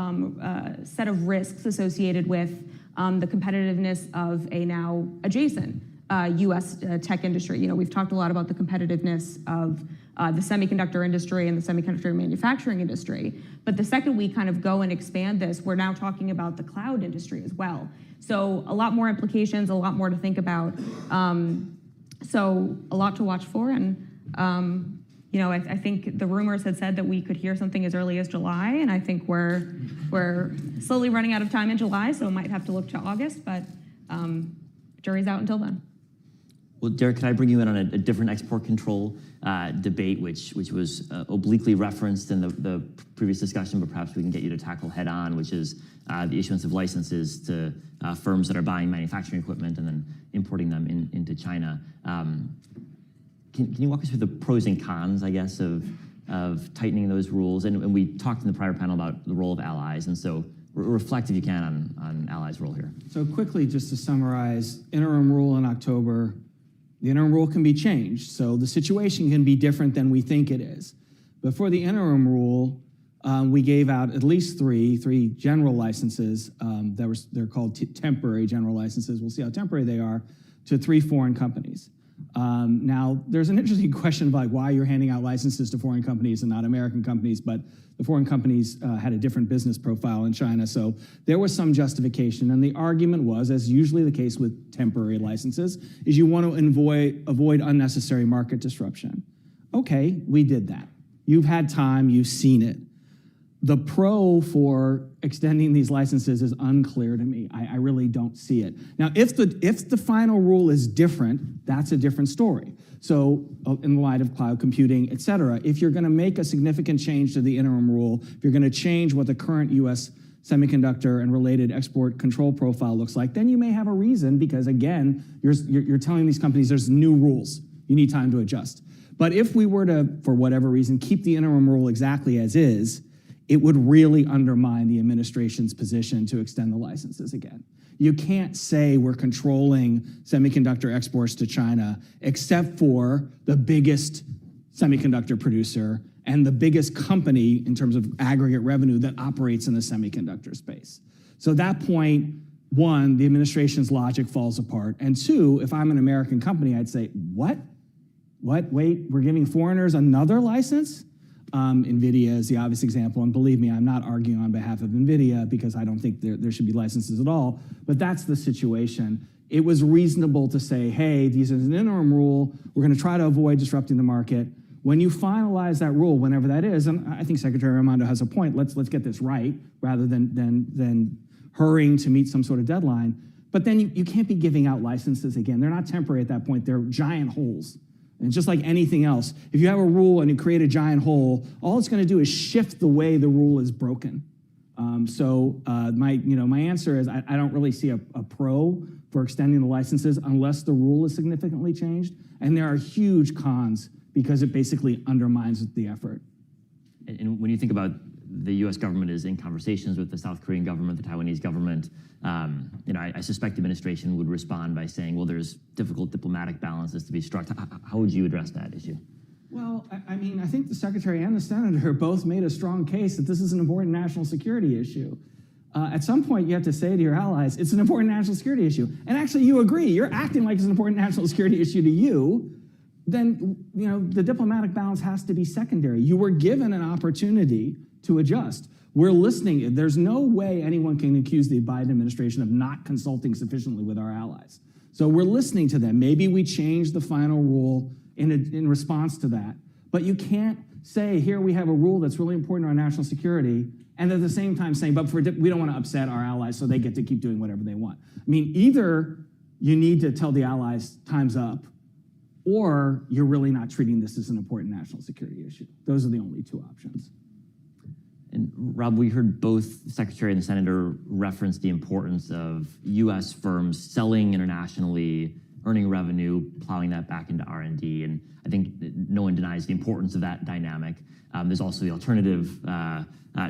set of risks associated with the competitiveness of a now adjacent U.S. Tech industry. We've talked a lot about the competitiveness of the semiconductor industry and the semiconductor manufacturing industry. But the second we kind of go and expand this, we're now talking about the cloud industry as well. So a lot more implications, a lot more to think about. So a lot to watch for. And, I think the rumors had said that we could hear something as early as July. And I think we're slowly running out of time in July, so might have to look to August. But jury's out until then. Well, Derek, could I bring you in on a different export control debate, which was obliquely referenced in the previous discussion, but perhaps we can get you to tackle head on, which is the issuance of licenses to firms that are buying manufacturing equipment and then importing them into China. Can you walk us through the pros and cons, I guess, of tightening those rules? And we talked in the prior panel about the role of allies, and so reflect, if you can, on allies' role here. So quickly, just to summarize, interim rule in October. The interim rule can be changed, so the situation can be different than we think it is. But for the interim rule, we gave out at least three general licenses. They're called temporary general licenses. We'll see how temporary they are, to 3 foreign companies. Now, there's an interesting question about why you're handing out licenses to foreign companies and not American companies, but the foreign companies had a different business profile in China, so there was some justification. And the argument was, as usually the case with temporary licenses, is you want to avoid unnecessary market disruption. Okay, we did that. You've had time, you've seen it. The pro for extending these licenses is unclear to me. I really don't see it. Now, if the final rule is different, that's a different story. So in the light of cloud computing, et cetera, if you're gonna make a significant change to the interim rule, if you're gonna change what the current US semiconductor and related export control profile looks like, then you may have a reason because again, you're telling these companies there's new rules. You need time to adjust. But if we were to, for whatever reason, keep the interim rule exactly as is, it would really undermine the administration's position to extend the licenses again. You can't say we're controlling semiconductor exports to China except for the biggest semiconductor producer and the biggest company in terms of aggregate revenue that operates in the semiconductor space. So at that point, one, the administration's logic falls apart. And two, if I'm an American company, I'd say, what? Wait, we're giving foreigners another license? NVIDIA is the obvious example, and believe me, I'm not arguing on behalf of NVIDIA because I don't think there should be licenses at all, but that's the situation. It was reasonable to say, hey, this is an interim rule, we're gonna try to avoid disrupting the market. When you finalize that rule, whenever that is, and I think Secretary Raimondo has a point, let's get this right, rather than hurrying to meet some sort of deadline. But then you can't be giving out licenses again. They're not temporary at that point, they're giant holes. And just like anything else, if you have a rule and you create a giant hole, all it's gonna do is shift the way the rule is broken. My answer is I don't really see a pro for extending the licenses unless the rule is significantly changed. And there are huge cons because it basically undermines the effort. And when you think about the U.S. government is in conversations with the South Korean government, the Taiwanese government, I suspect the administration would respond by saying, well, there's difficult diplomatic balances to be struck. How would you address that issue? Well, I mean, I think the Secretary and the Senator both made a strong case that this is an important national security issue. At some point, you have to say to your allies, it's an important national security issue. And actually, you agree. You're acting like it's an important national security issue to you. Then, the diplomatic balance has to be secondary. You were given an opportunity to adjust. We're listening. There's no way anyone can accuse the Biden administration of not consulting sufficiently with our allies. So we're listening to them. Maybe we change the final rule in response to that. But you can't say, here we have a rule that's really important to our national security, and at the same time saying, but we don't want to upset our allies, so they get to keep doing whatever they want. I mean, either you need to tell the allies time's up, or you're really not treating this as an important national security issue. Those are the only two options. And Rob, we heard both the Secretary and the Senator reference the importance of U.S. firms selling internationally, earning revenue, plowing that back into R&D, and I think no one denies the importance of that dynamic. There's also the alternative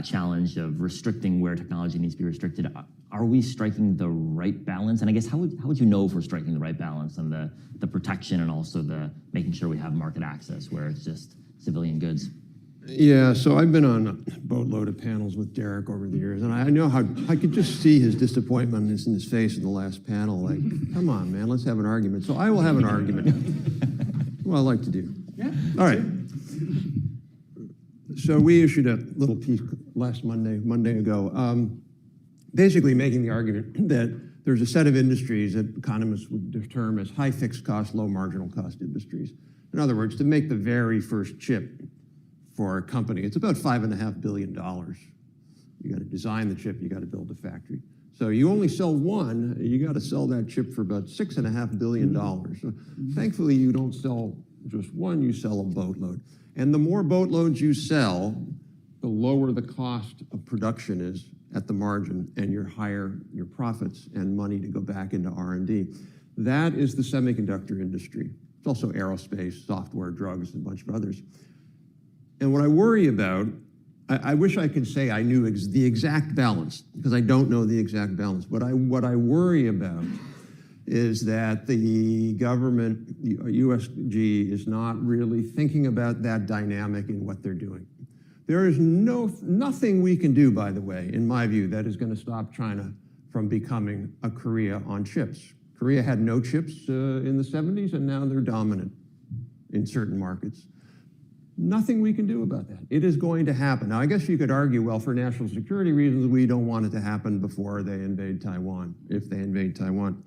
challenge of restricting where technology needs to be restricted. Are we striking the right balance? And I guess how would you know if we're striking the right balance on the protection and also the making sure we have market access where it's just civilian goods? Yeah, so I've been on a boatload of panels with Derek over the years, and I know how I could just see his disappointment in his face in the last panel. Like, come on, man, let's have an argument. So I will have an argument. Well, I like to do. Yeah. All right. So we issued a little piece last Monday ago, basically making the argument that there's a set of industries that economists would term as high fixed cost, low marginal cost industries. In other words, to make the very first chip for a company, it's about $5.5 billion. You got to design the chip, you got to build the factory. So you only sell one, you got to sell that chip for about $6.5 billion. So thankfully, you don't sell just one, you sell a boatload. And the more boatloads you sell, the lower the cost of production is at the margin, and your higher your profits and money to go back into R&D. That is the semiconductor industry. It's also aerospace, software, drugs, and a bunch of others. And what I worry about, I wish I could say I knew the exact balance, because I don't know the exact balance. But what I worry about is that the government, USG, is not really thinking about that dynamic in what they're doing. There is nothing we can do, by the way, in my view, that is going to stop China from becoming a Korea on chips. Korea had no chips in the 70s, and now they're dominant in certain markets. Nothing we can do about that. It is going to happen. Now, I guess you could argue, well, for national security reasons, we don't want it to happen before they invade Taiwan, if they invade Taiwan.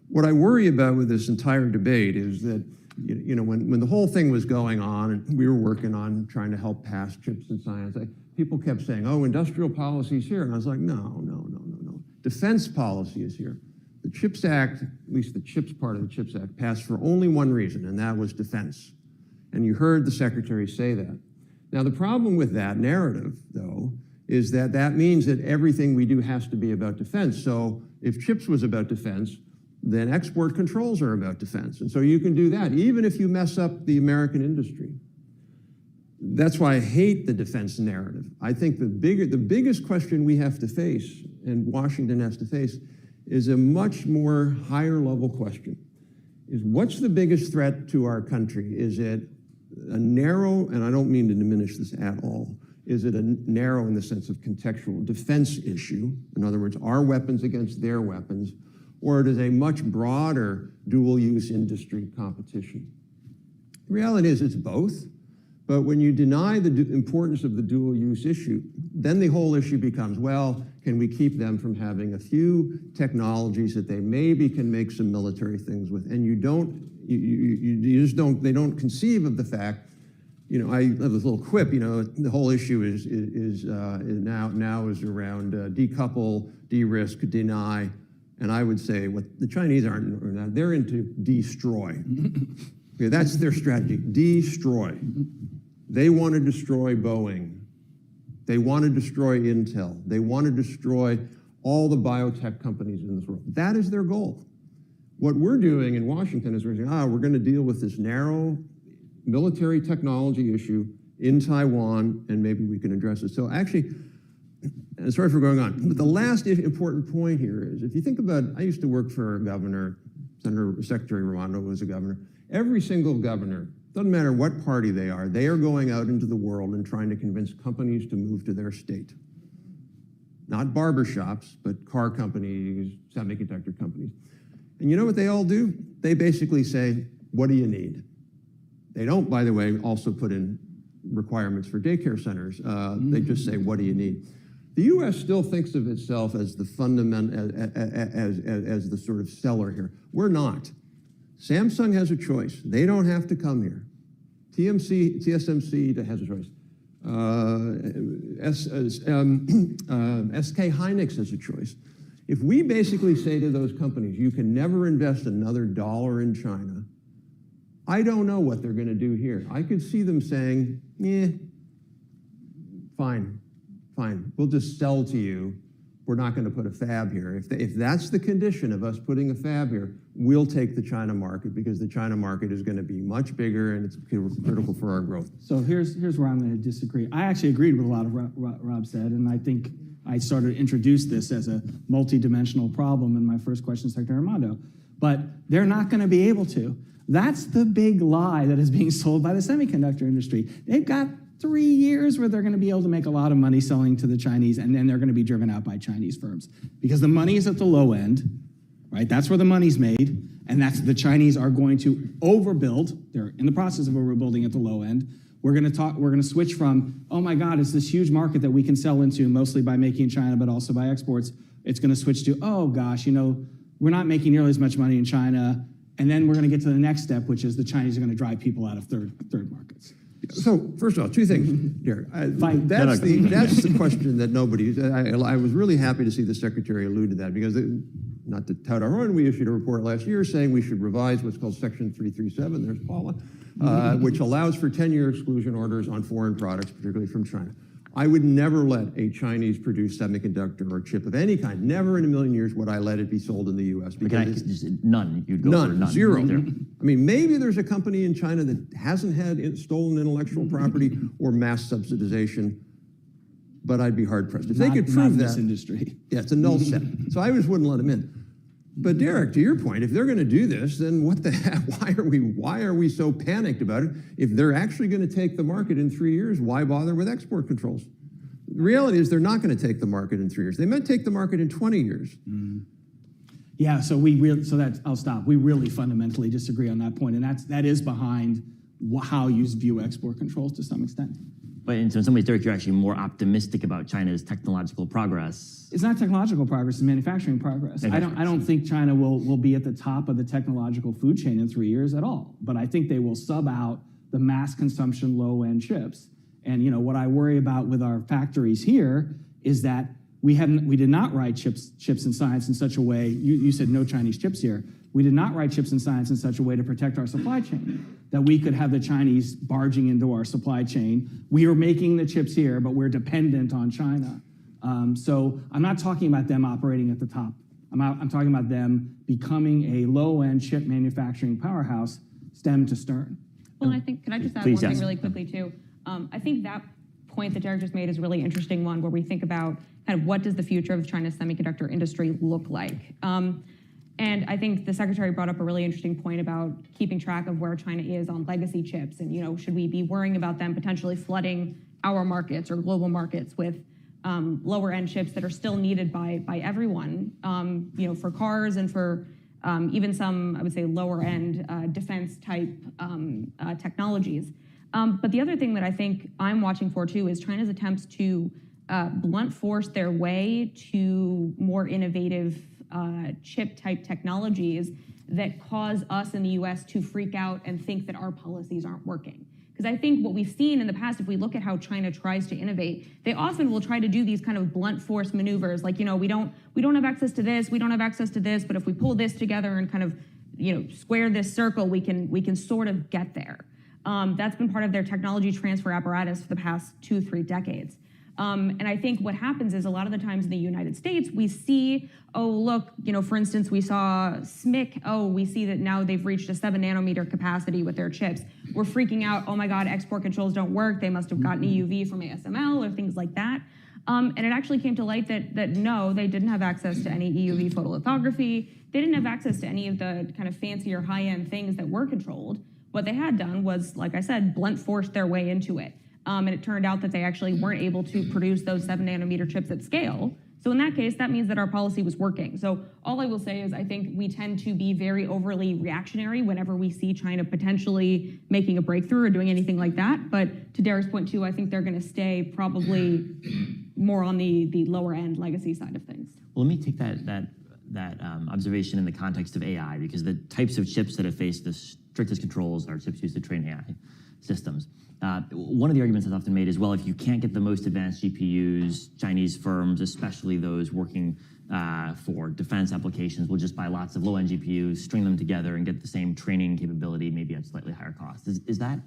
What I worry about with this entire debate is that, when the whole thing was going on and we were working on trying to help pass chips and science, people kept saying, oh, industrial policy is here. And I was like, no. Defense policy is here. The CHIPS Act, at least the CHIPS part of the CHIPS Act, passed for only one reason, and that was defense. And you heard the Secretary say that. Now, the problem with that narrative, though, is that means that everything we do has to be about defense. So if CHIPS was about defense, then export controls are about defense. And so you can do that, even if you mess up the American industry. That's why I hate the defense narrative. I think the biggest question we have to face, and Washington has to face, is a much more higher level question. Is what's the biggest threat to our country? Is it a narrow, and I don't mean to diminish this at all, is it a narrow in the sense of contextual defense issue? In other words, our weapons against their weapons, or it is a much broader dual-use industry competition? The reality is it's both, But when you deny the importance of the dual use issue, then the whole issue becomes, well, can we keep them from having a few technologies that they maybe can make some military things with? And you just don't, they don't conceive of the fact, you know, I have this little quip, you know, the whole issue is now is around decouple, de-risk, deny, and I would say what the Chinese aren't, they're into destroy. Okay, that's their strategy, destroy. They want to destroy Boeing. They want to destroy Intel. They want to destroy all the biotech companies in this world. That is their goal. What we're doing in Washington is we're saying, we're going to deal with this narrow military technology issue in Taiwan, and maybe we can address it. So actually, and sorry for going on, but the last important point here is, if you think about, I used to work for a governor, Secretary Raimondo was a governor. Every single governor, doesn't matter what party they are going out into the world and trying to convince companies to move to their state. Not barbershops, but car companies, semiconductor companies. And you know what they all do? They basically say, what do you need? They don't, by the way, also put in requirements for daycare centers. They just say, what do you need? The U.S. still thinks of itself as the as the sort of seller here. We're not. Samsung has a choice. They don't have to come here. TSMC has a choice. SK Hynix has a choice. If we basically say to those companies, you can never invest another dollar in China, I don't know what they're going to do here. I could see them saying, fine, we'll just sell to you. We're not going to put a fab here. If that's the condition of us putting a fab here, we'll take the China market, because the China market is going to be much bigger and it's critical for our growth. So here's where I'm going to disagree. I actually agreed with a lot of Rob said, and I think I started to introduce this as a multidimensional problem in my first question to Secretary Raimondo. But they're not going to be able to. That's the big lie that is being sold by the semiconductor industry. They've got 3 years where they're going to be able to make a lot of money selling to the Chinese, and then they're going to be driven out by Chinese firms. Because the money is at the low end, right? That's where the money's made, and that's the Chinese are going to overbuild. They're in the process of overbuilding at the low end. We're going to switch from, oh my God, it's this huge market that we can sell into mostly by making in China, but also by exports. It's going to switch to, oh gosh, you know, we're not making nearly as much money in China. And then we're going to get to the next step, which is the Chinese are going to drive people out of third markets. So first of all, two things, Derek. That's the question that nobody. I was really happy to see the Secretary allude to that, because not to tout our own, we issued a report last year saying we should revise what's called Section 337. There's Paula, which allows for 10-year exclusion orders on foreign products, particularly from China. I would never let a Chinese-produced semiconductor or chip of any kind, never in a million years would I let it be sold in the U.S. because none. You'd go for none. Zero. Right there. I mean, maybe there's a company in China that hasn't had stolen intellectual property or mass subsidization, but I'd be hard-pressed. If they could prove that. This industry. Yeah, it's a null set. So I just wouldn't let them in. But Derek, to your point, if they're going to do this, then what the heck? Why are we so panicked about it? If they're actually going to take the market in 3 years, why bother with export controls? The reality is they're not going to take the market in 3 years. They might take the market in 20 years. Yeah, so I'll stop. We really fundamentally disagree on that point, and that is behind how you view export controls to some extent. But in some ways, Derek, you're actually more optimistic about China's technological progress. It's not technological progress, it's manufacturing progress. I don't think China will be at the top of the technological food chain in 3 years at all. But I think they will sub out the mass consumption low-end chips. And you know what I worry about with our factories here is that we did not write chips and science in such a way. You said no Chinese chips here. We did not write chips and science in such a way to protect our supply chain, that we could have the Chinese barging into our supply chain. We are making the chips here, but we're dependent on China. So I'm not talking about them operating at the top. I'm talking about them becoming a low-end chip manufacturing powerhouse, stem to stern. Well, and I think, can I just add one thing really quickly too? I think that point that Derek just made is a really interesting one, where we think about kind of what does the future of China's semiconductor industry look like? And I think the Secretary brought up a really interesting point about keeping track of where China is on legacy chips, and should we be worrying about them potentially flooding our markets or global markets with lower end chips that are still needed by everyone, for cars and for even some, I would say, lower end defense type technologies. But the other thing that I think I'm watching for too is China's attempts to blunt force their way to more innovative chip type technologies that cause us in the US to freak out and think that our policies aren't working. Because I think what we've seen in the past, if we look at how China tries to innovate, they often will try to do these kind of blunt force maneuvers, like, we don't have access to this, we don't have access to this, but if we pull this together and kind of, square this circle, we can sort of get there. That's been part of their technology transfer apparatus for the past 2-3 decades. And I think what happens is a lot of the times in the United States, we see, oh, look, for instance, we saw SMIC, we see that now they've reached a 7 nanometer capacity with their chips. We're freaking out, oh my God, export controls don't work. They must have gotten EUV from ASML or things like that. And it actually came to light that no, they didn't have access to any EUV photolithography. They didn't have access to any of the kind of fancier high-end things that were controlled. What they had done was, like I said, blunt forced their way into it. And it turned out that they actually weren't able to produce those 7 nanometer chips at scale. So in that case, that means that our policy was working. So all I will say is I think we tend to be very overly reactionary whenever we see China potentially making a breakthrough or doing anything like that. But to Derek's point too, I think they're going to stay probably more on the lower end legacy side of things. Well, let me take that observation in the context of AI, because the types of chips that have faced the strictest controls are chips used to train AI systems. One of the arguments that's often made is, well, if you can't get the most advanced GPUs, Chinese firms, especially those working for defense applications, will just buy lots of low-end GPUs, string them together, and get the same training capability, maybe at slightly higher cost. Is that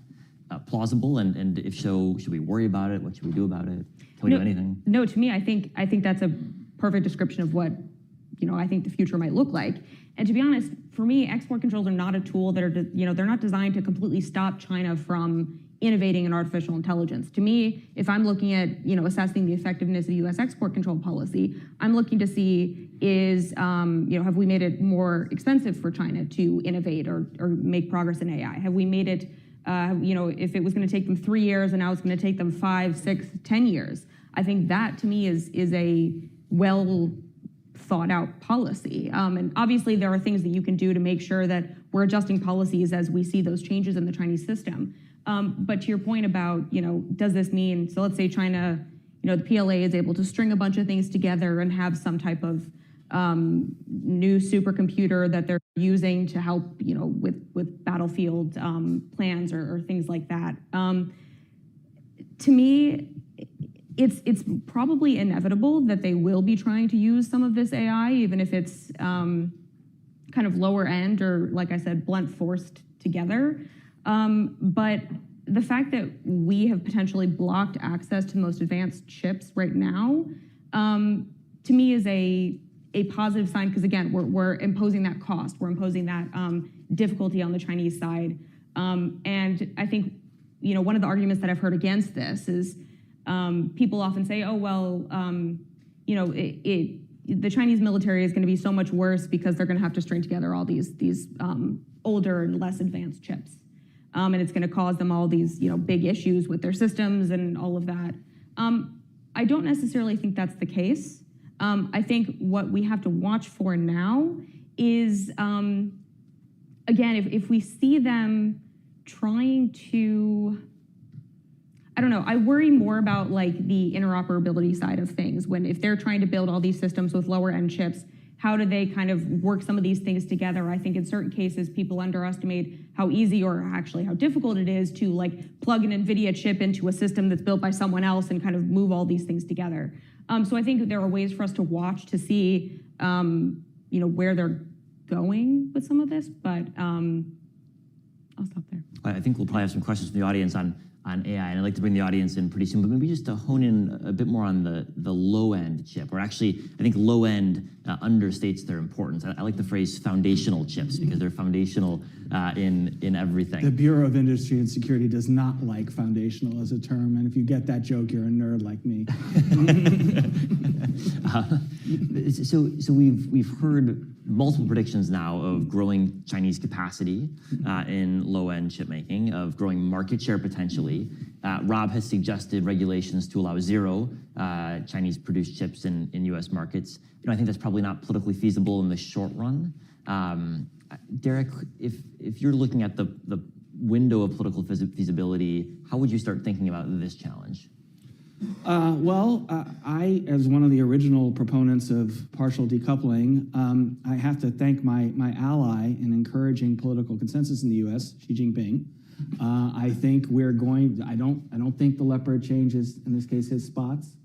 plausible? And if so, should we worry about it? What should we do about it? Can we do anything? No, to me, I think that's a perfect description of what I think the future might look like. And to be honest, for me, export controls are not a tool that are, they're not designed to completely stop China from innovating in artificial intelligence. To me, if I'm looking at, assessing the effectiveness of U.S. export control policy, I'm looking to see is, have we made it more expensive for China to innovate or make progress in AI? Have we made it, if it was going to take them 3 years and now it's going to take them 5, 6, 10 years? I think that to me is a well thought out policy. And obviously there are things that you can do to make sure that we're adjusting policies as we see those changes in the Chinese system. But to your point about, does this mean, so let's say China, the PLA is able to string a bunch of things together and have some type of new supercomputer that they're using to help, with battlefield plans or things like that. To me, it's probably inevitable that they will be trying to use some of this AI, even if it's kind of lower end or, like I said, blunt forced together. But the fact that we have potentially blocked access to the most advanced chips right now, to me is a positive sign, because again, we're imposing that cost, we're imposing that difficulty on the Chinese side. And I think, one of the arguments that I've heard against this is people often say, oh, well, the Chinese military is going to be so much worse because they're going to have to string together all these older and less advanced chips. And it's going to cause them all these, big issues with their systems and all of that. I don't necessarily think that's the case. I think what we have to watch for now is, again, if we see them trying to, I don't know, I worry more about like the interoperability side of things. If they're trying to build all these systems with lower end chips, how do they kind of work some of these things together? I think in certain cases, people underestimate how easy or actually how difficult it is to like plug an NVIDIA chip into a system that's built by someone else and kind of move all these things together. So I think there are ways for us to watch to see, where they're going with some of this, but I'll stop there. I think we'll probably have some questions from the audience on AI, and I'd like to bring the audience in pretty soon, but maybe just to hone in a bit more on the low-end chip, or actually, I think low-end understates their importance. I like the phrase foundational chips, because they're foundational in everything. The Bureau of Industry and Security does not like foundational as a term, and if you get that joke, you're a nerd like me. So we've heard multiple predictions now of growing Chinese capacity in low-end chip making, of growing market share potentially. Rob has suggested regulations to allow zero Chinese-produced chips in U.S. markets. I think that's probably not politically feasible in the short run. Derek, if you're looking at the window of political feasibility, how would you start thinking about this challenge? I, as one of the original proponents of partial decoupling, I have to thank my ally in encouraging political consensus in the U.S., Xi Jinping. I think I don't think the leopard changes, in this case, his spots.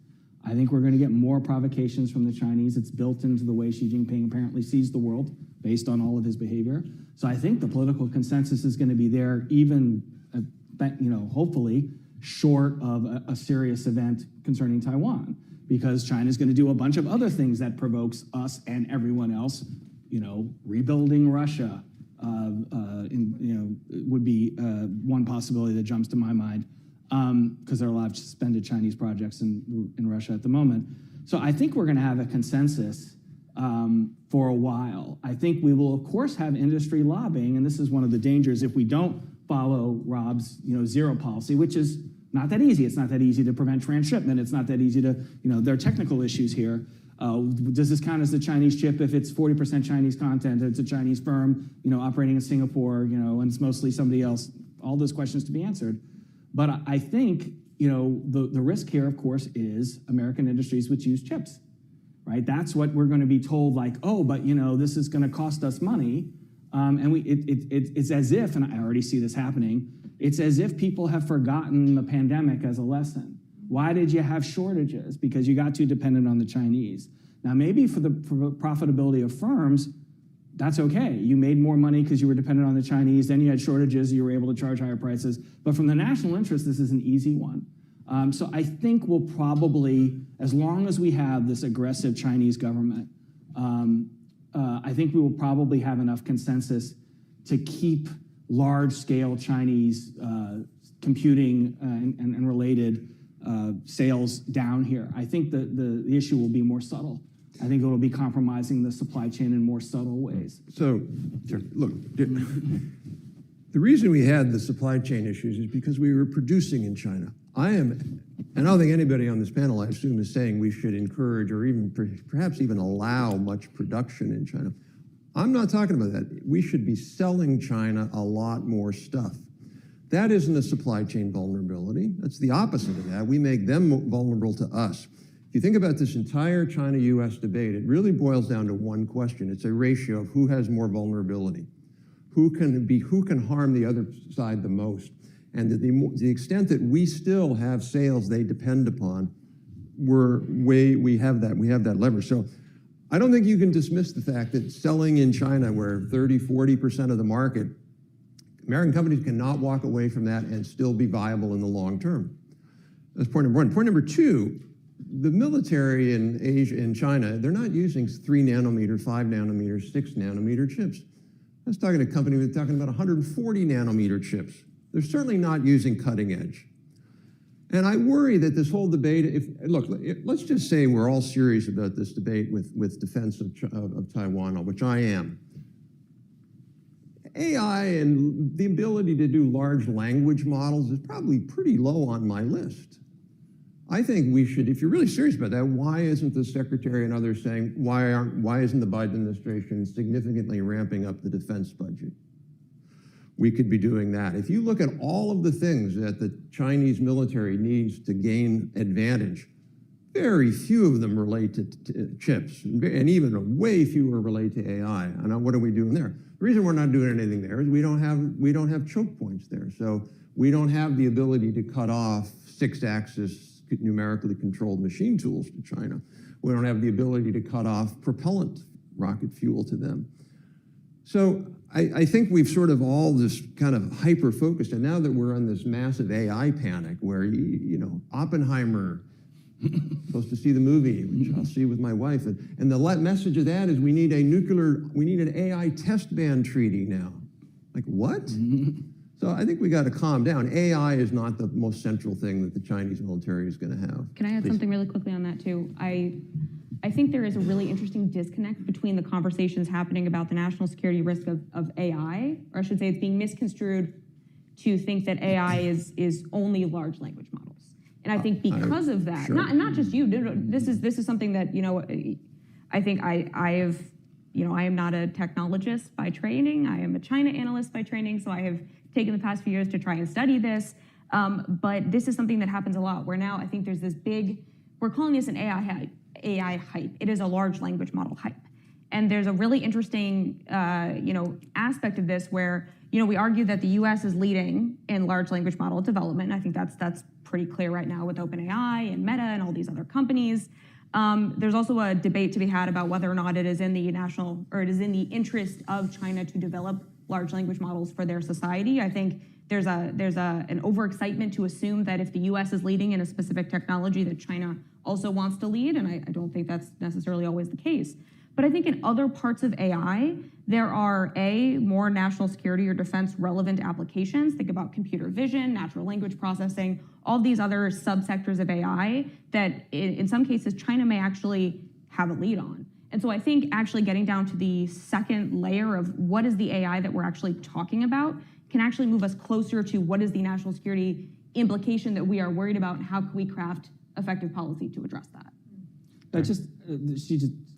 I think we're going to get more provocations from the Chinese. It's built into the way Xi Jinping apparently sees the world based on all of his behavior. So I think the political consensus is going to be there, even, hopefully, short of a serious event concerning Taiwan, because China's going to do a bunch of other things that provokes us and everyone else. Rebuilding Russia would be one possibility that jumps to my mind, because there are a lot of suspended Chinese projects in Russia at the moment. So I think we're going to have a consensus for a while. I think we will, of course, have industry lobbying, and this is one of the dangers if we don't follow Rob's zero policy, which is not that easy. It's not that easy to prevent transshipment. It's not that easy to, there are technical issues here. Does this count as the Chinese chip if it's 40% Chinese content, it's a Chinese firm, operating in Singapore, and it's mostly somebody else? All those questions to be answered. But I think, the risk here, of course, is American industries which use chips, right? That's what we're going to be told, like, oh, but, this is going to cost us money. And it's as if, and I already see this happening, it's as if people have forgotten the pandemic as a lesson. Why did you have shortages? Because you got too dependent on the Chinese. Now, maybe for the profitability of firms, that's okay. You made more money because you were dependent on the Chinese, then you had shortages, you were able to charge higher prices. But from the national interest, this is an easy one. So I think we'll probably, as long as we have this aggressive Chinese government, I think we will probably have enough consensus to keep large-scale Chinese computing and related sales down here. I think the issue will be more subtle. I think it will be compromising the supply chain in more subtle ways. So, look, the reason we had the supply chain issues is because we were producing in China. And I don't think anybody on this panel, I assume, is saying we should encourage or even perhaps even allow much production in China. I'm not talking about that. We should be selling China a lot more stuff. That isn't a supply chain vulnerability. That's the opposite of that. We make them vulnerable to us. If you think about this entire China-US debate, it really boils down to one question. It's a ratio of who has more vulnerability, who can harm the other side the most. And to the extent that we still have sales they depend upon, we have that leverage. So I don't think you can dismiss the fact that selling in China, where 30–40% of the market, American companies cannot walk away from that and still be viable in the long term. That's point number one. Point number two, the military in Asia, in China, they're not using 3 nanometer, 5 nanometer, 6 nanometer chips. I was talking to a company that's talking about 140 nanometer chips. They're certainly not using cutting edge. And I worry that this whole debate, let's just say we're all serious about this debate with defense of Taiwan, which I am. AI and the ability to do large language models is probably pretty low on my list. I think we should, if you're really serious about that, why isn't the Secretary and others saying, why isn't the Biden administration significantly ramping up the defense budget? We could be doing that. If you look at all of the things that the Chinese military needs to gain advantage, very few of them relate to chips, and even way fewer relate to AI. And what are we doing there? The reason we're not doing anything there is we don't have choke points there. So we don't have the ability to cut off 6-axis numerically controlled machine tools to China. We don't have the ability to cut off propellant rocket fuel to them. So I think we've sort of all just kind of hyper-focused, and now that we're on this massive AI panic where, Oppenheimer, supposed to see the movie, which I'll see with my wife, and the message of that is we need an AI test ban treaty now. Like, what? So I think we got to calm down. AI is not the most central thing that the Chinese military is going to have. Can I add something really quickly on that too? I think there is a really interesting disconnect between the conversations happening about the national security risk of AI, or I should say it's being misconstrued to think that AI is only large language models. And I think because of that, sure. not just you, this is something that, I think I am not a technologist by training. I am a China analyst by training, so I have taken the past few years to try and study this. But this is something that happens a lot, where now I think there's this big, we're calling this an AI hype. It is a large language model hype. And there's a really interesting aspect of this where we argue that the US is leading in large language model development. I think that's pretty clear right now with OpenAI and Meta and all these other companies. There's also a debate to be had about whether or not it is in the interest of China to develop large language models for their society. I think there's an overexcitement to assume that if the US is leading in a specific technology that China also wants to lead, and I don't think that's necessarily always the case. But I think in other parts of AI, there are more national security or defense relevant applications. Think about computer vision, natural language processing, all these other subsectors of AI that in some cases China may actually have a lead on. And so I think actually getting down to the second layer of what is the AI that we're actually talking about can actually move us closer to what is the national security implication that we are worried about and how can we craft effective policy to address that.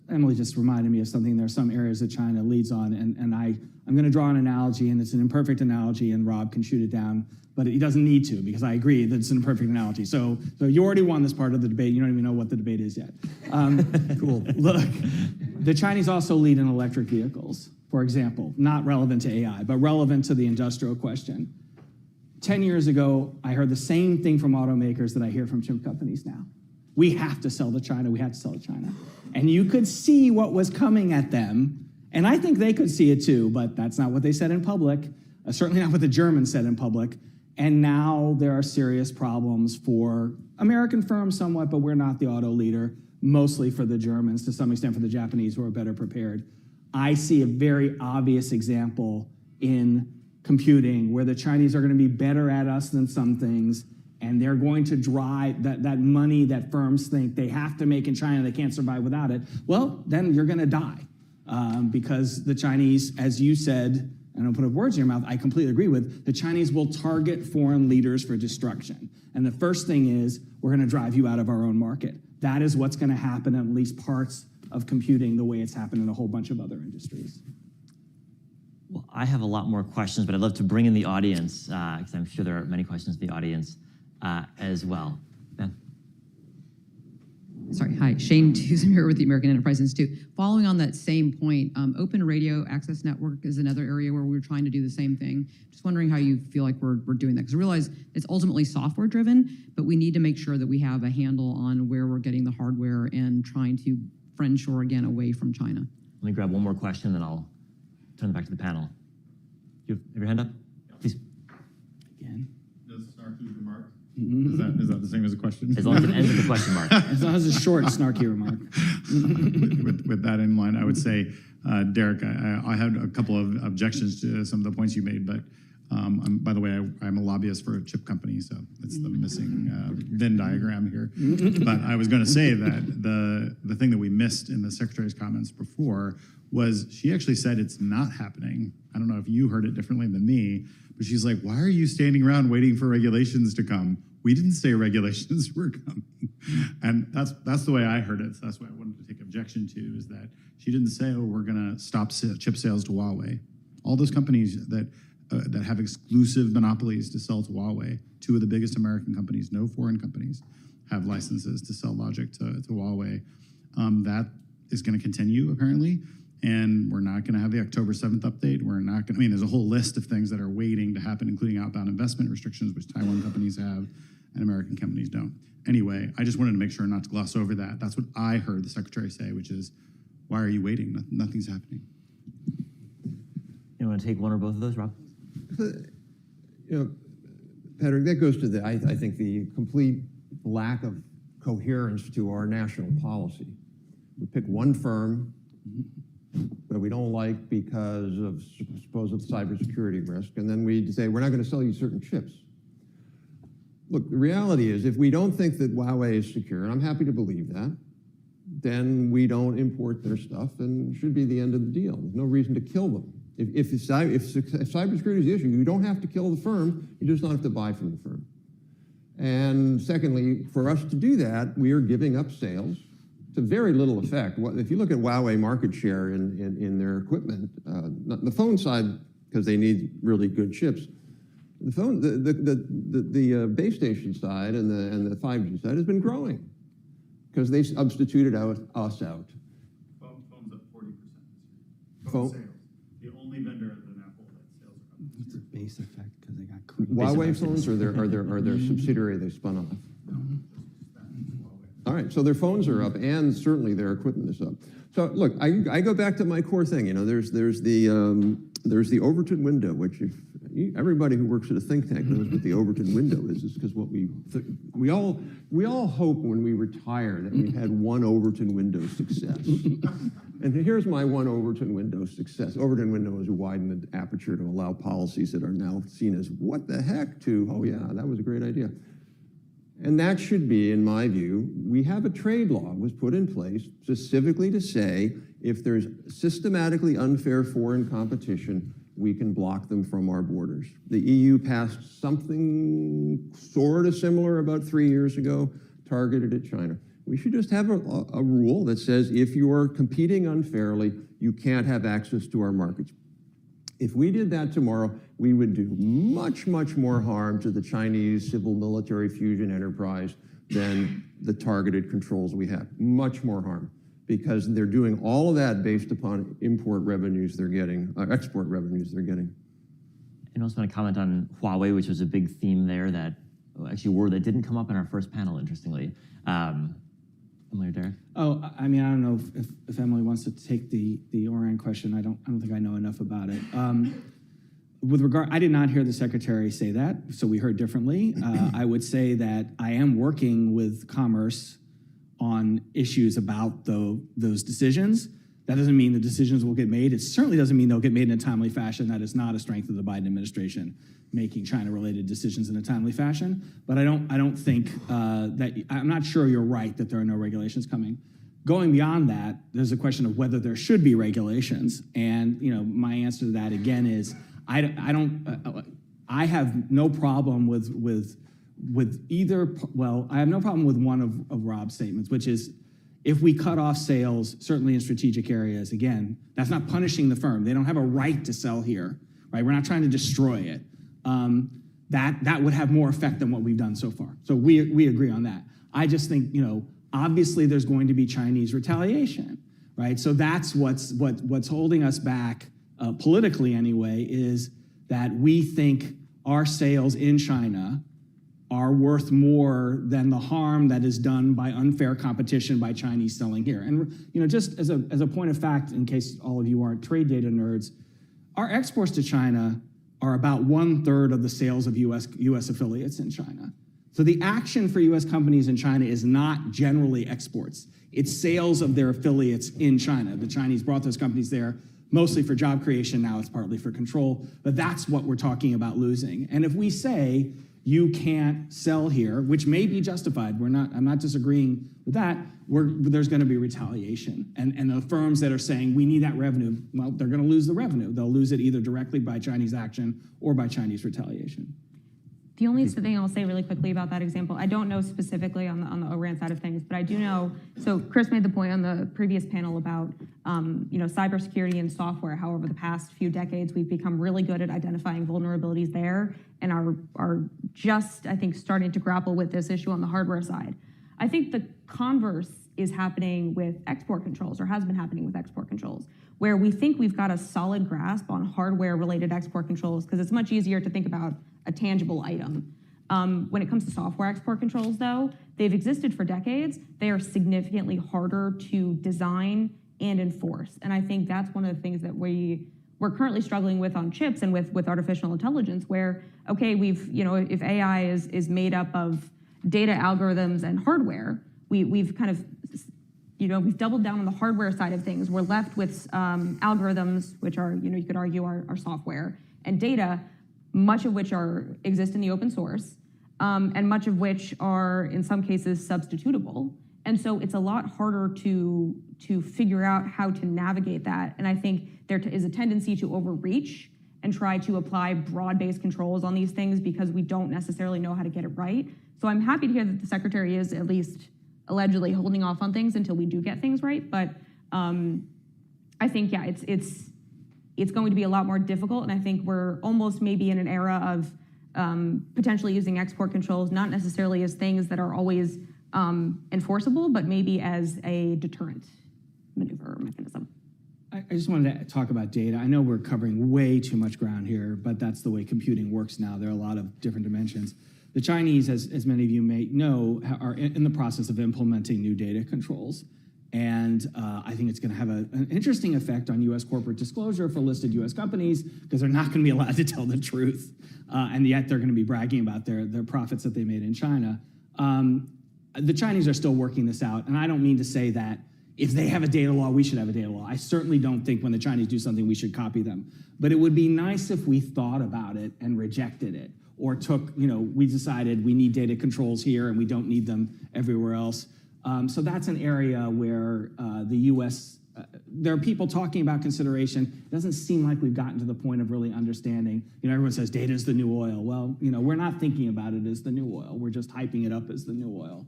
Emily just reminded me of something. There are some areas that China leads on, and I'm going to draw an analogy, and it's an imperfect analogy, and Rob can shoot it down, but he doesn't need to, because I agree that it's an imperfect analogy. So you already won this part of the debate. You don't even know what the debate is yet. Cool. Look, the Chinese also lead in electric vehicles, for example, not relevant to AI, but relevant to the industrial question. 10 years ago, I heard the same thing from automakers that I hear from chip companies now. We have to sell to China, we have to sell to China. And you could see what was coming at them, and I think they could see it too, but that's not what they said in public, certainly not what the Germans said in public. And now there are serious problems for American firms somewhat, but we're not the auto leader, mostly for the Germans, to some extent for the Japanese who are better prepared. I see a very obvious example in computing where the Chinese are going to be better at us than some things, and they're going to drive that money that firms think they have to make in China, they can't survive without it. Well, then you're going to die because the Chinese, as you said, and I don't put words in your mouth, I completely agree with, the Chinese will target foreign leaders for destruction. And the first thing is, we're going to drive you out of our own market. That is what's going to happen in at least parts of computing the way it's happened in a whole bunch of other industries. Well, I have a lot more questions, but I'd love to bring in the audience, because I'm sure there are many questions in the audience as well. Ben? Sorry, hi, Shane Tuesday here with the American Enterprise Institute. Following on that same point, Open Radio Access Network is another area where we're trying to do the same thing. Just wondering how you feel like we're doing that, because I realize it's ultimately software driven, but we need to make sure that we have a handle on where we're getting the hardware and trying to friendshore again away from China. Let me grab one more question, then I'll turn it back to the panel. You have your hand up? Please. Again. Does snarky remark? Is that the same as a question? As long as it ends with a question mark. As long as it's a short, snarky remark. with that in mind, I would say, Derek, I had a couple of objections to some of the points you made, but by the way, I'm a lobbyist for a chip company, so that's the missing Venn diagram here. But I was going to say that the thing that we missed in the Secretary's comments before was she actually said it's not happening. I don't know if you heard it differently than me, but she's like, why are you standing around waiting for regulations to come? We didn't say regulations were coming. And that's the way I heard it. So that's what I wanted to take objection to, is that she didn't say, oh, we're going to stop chip sales to Huawei. All those companies that have exclusive monopolies to sell to Huawei, two of the biggest American companies, no foreign companies, have licenses to sell logic to Huawei. That is going to continue, apparently. And we're not going to have the October 7th update. We're not going to, I mean, there's a whole list of things that are waiting to happen, including outbound investment restrictions, which Taiwan companies have and American companies don't. Anyway, I just wanted to make sure not to gloss over that. That's what I heard the Secretary say, which is, why are you waiting? Nothing's happening. You want to take one or both of those, Rob? Patrick, that goes to I think the complete lack of coherence to our national policy. We pick one firm that we don't like because of supposed cybersecurity risk, and then we say, we're not going to sell you certain chips. Look, the reality is, if we don't think that Huawei is secure, and I'm happy to believe that, then we don't import their stuff, and it should be the end of the deal. There's no reason to kill them. If cybersecurity is the issue, you don't have to kill the firm, you just don't have to buy from the firm. And secondly, for us to do that, we are giving up sales to very little effect. If you look at Huawei market share in their equipment, not the phone side, because they need really good chips, The phone, the base station side and the 5G side has been growing because they substituted us out. Phone's up 40% this year. Phone Sales. The only vendor other than Apple that sales are up. It's a base effect because they got Huawei phones or their subsidiary they spun off? All right, so their phones are up, and certainly their equipment is up. So look, I go back to my core thing. You know, there's the Overton window, which if everybody who works at a think tank knows what the Overton window is because what we all hope when we retire that we've had one Overton window success. And here's my one Overton window success. Overton window is widen the aperture to allow policies that are now seen as what the heck to, oh yeah, that was a great idea. And that should be, in my view, we have a trade law was put in place specifically to say if there's systematically unfair foreign competition, we can block them from our borders. The EU passed something sort of similar about 3 years ago, targeted at China. We should just have a rule that says if you're competing unfairly, you can't have access to our markets. If we did that tomorrow, we would do much, much more harm to the Chinese civil military fusion enterprise than the targeted controls we have. Much more harm, because they're doing all of that based upon import revenues they're getting, export revenues they're getting. And also want to comment on Huawei, which was a big theme there that, actually, a word that didn't come up in our first panel, interestingly. Emily or Derek? Oh, I mean, I don't know if Emily wants to take the Orion question. I don't think I know enough about it. With regard, I did not hear the secretary say that, so we heard differently. I would say that I am working with Commerce on issues about those decisions. That doesn't mean the decisions will get made. It certainly doesn't mean they'll get made in a timely fashion. That is not a strength of the Biden administration, making China-related decisions in a timely fashion. But I don't think that, I'm not sure you're right that there are no regulations coming. Going beyond that, there's a question of whether there should be regulations. And my answer to that again is I have no problem with either. Well, I have no problem with one of Rob's statements, which is if we cut off sales, certainly in strategic areas, again, that's not punishing the firm. They don't have a right to sell here, right? We're not trying to destroy it. That would have more effect than what we've done so far. So we agree on that. I just think, obviously there's going to be Chinese retaliation, right? So that's what's holding us back politically anyway, is that we think our sales in China are worth more than the harm that is done by unfair competition by Chinese selling here. And just as a point of fact, in case all of you aren't trade data nerds, our exports to China are about 1/3 of the sales of U.S. affiliates in China. So the action for U.S. companies in China is not generally exports. It's sales of their affiliates in China. The Chinese brought those companies there mostly for job creation. Now it's partly for control. But that's what we're talking about losing. And if we say you can't sell here, which may be justified, I'm not disagreeing with that, there's going to be retaliation. And the firms that are saying we need that revenue, well, they're going to lose the revenue. They'll lose it either directly by Chinese action or by Chinese retaliation. The only thing I'll say really quickly about that example, I don't know specifically on the ORAN side of things, but I do know, so Chris made the point on the previous panel about cybersecurity and software, how over the past few decades we've become really good at identifying vulnerabilities there and are just, I think, starting to grapple with this issue on the hardware side. I think the converse is happening with export controls, or has been happening with export controls, where we think we've got a solid grasp on hardware-related export controls, because it's much easier to think about a tangible item. When it comes to software export controls, though, they've existed for decades. They are significantly harder to design and enforce. And I think that's one of the things that we're currently struggling with on chips and with artificial intelligence, where, okay, if AI is made up of data algorithms and hardware, we've kind of, we've doubled down on the hardware side of things. We're left with algorithms, which are, you could argue are software, and data, much of which exist in the open source, and much of which are, in some cases, substitutable. And so it's a lot harder to figure out how to navigate that. And I think there is a tendency to overreach and try to apply broad-based controls on these things because we don't necessarily know how to get it right. So I'm happy to hear that the secretary is at least allegedly holding off on things until we do get things right. But I think, yeah, it's going to be a lot more difficult. And I think we're almost maybe in an era potentially using export controls, not necessarily as things that are always enforceable, but maybe as a deterrent maneuver or mechanism. I just wanted to talk about data. I know we're covering way too much ground here, but that's the way computing works now. There are a lot of different dimensions. The Chinese, as many of you may know, are in the process of implementing new data controls. And I think it's going to have an interesting effect on U.S. corporate disclosure for listed U.S. companies, because they're not going to be allowed to tell the truth. And yet they're going to be bragging about their profits that they made in China. The Chinese are still working this out. And I don't mean to say that if they have a data law, we should have a data law. I certainly don't think when the Chinese do something, we should copy them. But it would be nice if we thought about it and rejected it, or took, we decided we need data controls here and we don't need them everywhere else. So that's an area where the U.S., there are people talking about consideration. It doesn't seem like we've gotten to the point of really understanding. Everyone says data is the new oil. Well, we're not thinking about it as the new oil. We're just hyping it up as the new oil.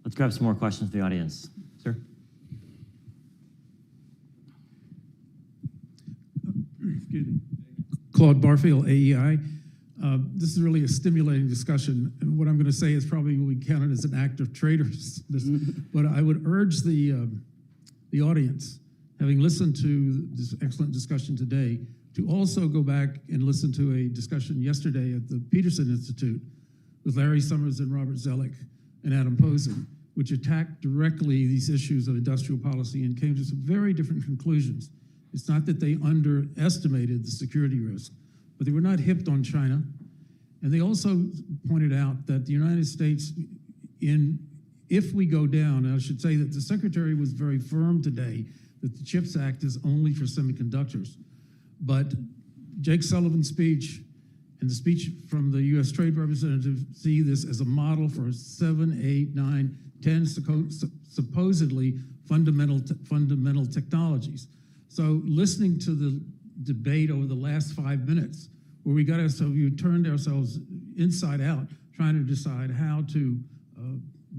Let's grab some more questions from the audience. Sir? Excuse me. Claude Barfield, AEI. This is really a stimulating discussion, and what I'm going to say is probably will be counted as an act of traitors. But I would urge the audience, having listened to this excellent discussion today, to also go back and listen to a discussion yesterday at the Peterson Institute with Larry Summers and Robert Zellick and Adam Posen, which attacked directly these issues of industrial policy and came to some very different conclusions. It's not that they underestimated the security risk, but they were not hipped on China. And they also pointed out that the United States, if we go down, and I should say that the Secretary was very firm today that the CHIPS Act is only for semiconductors. But Jake Sullivan's speech and the speech from the U.S. Trade Representative see this as a model for 7, 8, 9, 10 supposedly fundamental technologies. So listening to the debate over the last 5 minutes, where we turned ourselves inside out, trying to decide how to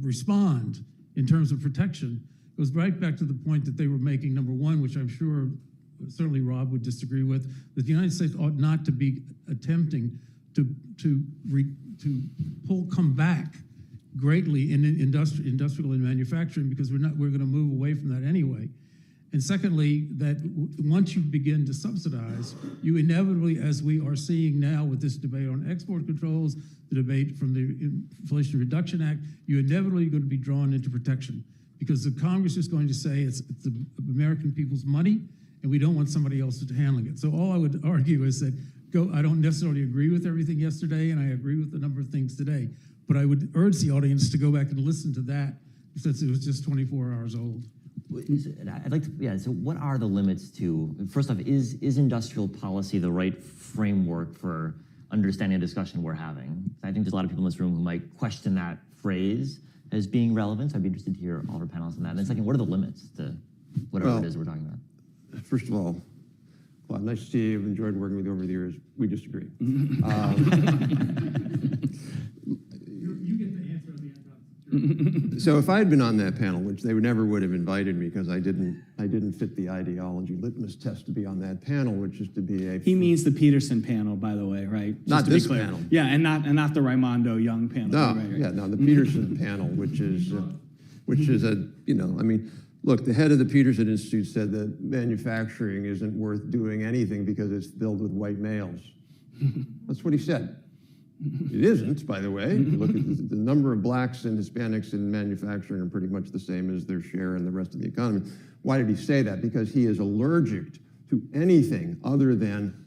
respond in terms of protection, goes right back to the point that they were making, number one, which I'm sure certainly Rob would disagree with, that the United States ought not to be attempting to come back greatly in industrial and manufacturing, because we're going to move away from that anyway. And secondly, that once you begin to subsidize, you inevitably, as we are seeing now with this debate on export controls, the debate from the Inflation Reduction Act, you inevitably are going to be drawn into protection, because the Congress is going to say it's the American people's money, and we don't want somebody else handling it. So all I would argue is that I don't necessarily agree with everything yesterday, and I agree with a number of things today, but I would urge the audience to go back and listen to that, since it was just 24 hours old. I'd like to, so what are the limits to, first off, is industrial policy the right framework for understanding the discussion we're having? I think there's a lot of people in this room who might question that phrase as being relevant, so I'd be interested to hear all of our panelists on that. And then second, what are the limits to whatever it is we're talking about? First of all, Claude, nice to see you. I've enjoyed working with you over the years. We disagree. You get the answer at the end. So if I had been on that panel, which they never would have invited me because I didn't fit the ideology litmus test to be on that panel, which is to be a... He means the Peterson panel, by the way, right? Not this panel. Yeah, and not the Raimondo Young panel. No, right. yeah, no, the Peterson panel, which is look, the head of the Peterson Institute said that manufacturing isn't worth doing anything because it's filled with white males. That's what he said. It isn't, by the way. If you look at the number of blacks and Hispanics in manufacturing are pretty much the same as their share in the rest of the economy. Why did he say that? Because he is allergic to anything other than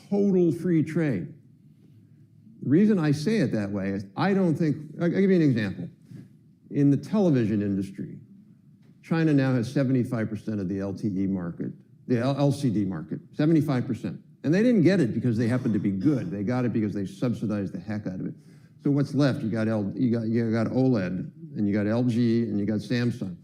total free trade. The reason I say it that way is I'll give you an example. In the television industry, China now has 75% of the LTE market, the LCD market, 75%. And they didn't get it because they happened to be good. They got it because they subsidized the heck out of it. So what's left? You got OLED, and you got LG, and you got Samsung.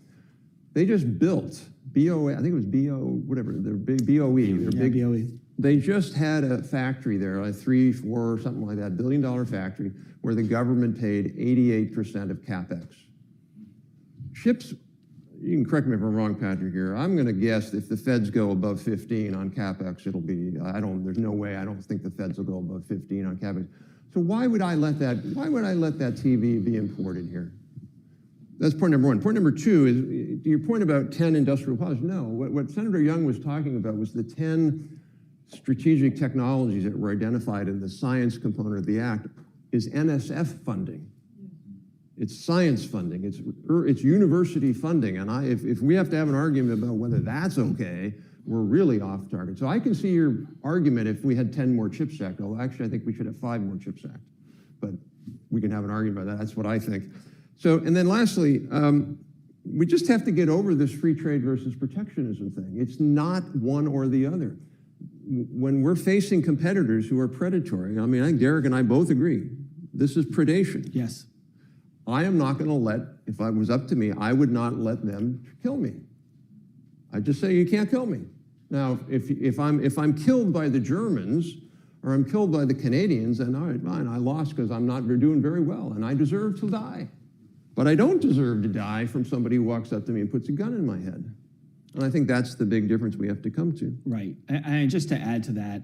They just built BOE. I think it was their big BOE. BOE. They just had a factory there, like 3, 4, something like that, $1 billion factory, where the government paid 88% of capex. Chips you can correct me if I'm wrong, Patrick, here. I'm going to guess if the feds go above 15 on CapEx, it'll be, there's no way, I don't think the feds will go above 15 on CapEx. So why would I let that TV be imported here? That's point number one. Point number two is, your point about 10 industrial policies. No, what Senator Young was talking about was the 10 strategic technologies that were identified in the science component of the act is NSF funding. It's science funding, it's university funding, and if we have to have an argument about whether that's okay, we're really off target. So I can see your argument if we had 10 more CHIPS Act, although actually I think we should have 5 more CHIPS Act, but we can have an argument about that, that's what I think. So, and then lastly, we just have to get over this free trade versus protectionism thing. It's not one or the other. When we're facing competitors who are predatory, I mean, I think Derek and I both agree, this is predation. Yes. I am not going to let, if it was up to me, I would not let them kill me. I just say, you can't kill me. Now, if I'm killed by the Germans or I'm killed by the Canadians, then all right, fine, I lost because I'm not doing very well and I deserve to die. But I don't deserve to die from somebody who walks up to me and puts a gun in my head. And I think that's the big difference we have to come to. Right. And just to add to that,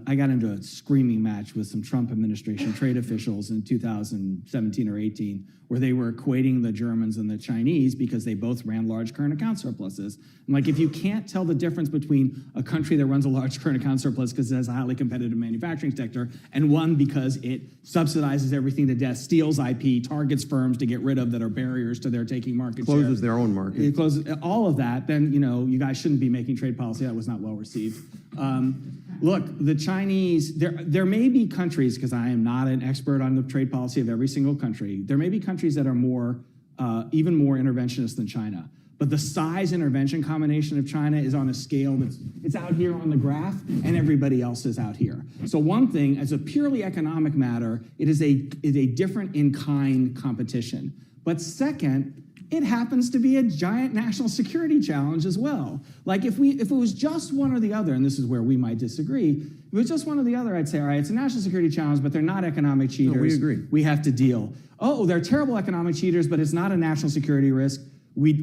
I got into a screaming match with some Trump administration trade officials in 2017 or 18, where they were equating the Germans and the Chinese because they both ran large current account surpluses. I'm like, if you can't tell the difference between a country that runs a large current account surplus because it has a highly competitive manufacturing sector, and one because it subsidizes everything to death, steals IP, targets firms to get rid of that are barriers to their taking market share. Closes their own market. It closes all of that, then you guys shouldn't be making trade policy. That was not well received. Look, the Chinese, there may be countries, because I am not an expert on the trade policy of every single country, there may be countries that are even more interventionist than China. But the size intervention combination of China is on a scale it's out here on the graph, and everybody else is out here. So one thing, as a purely economic matter, it is a different in-kind competition. But second, it happens to be a giant national security challenge as well. Like if it was just one or the other, and this is where we might disagree, if it was just one or the other, I'd say, all right, it's a national security challenge, but they're not economic cheaters. No, we agree. We have to deal. Oh, they're terrible economic cheaters, but it's not a national security risk. We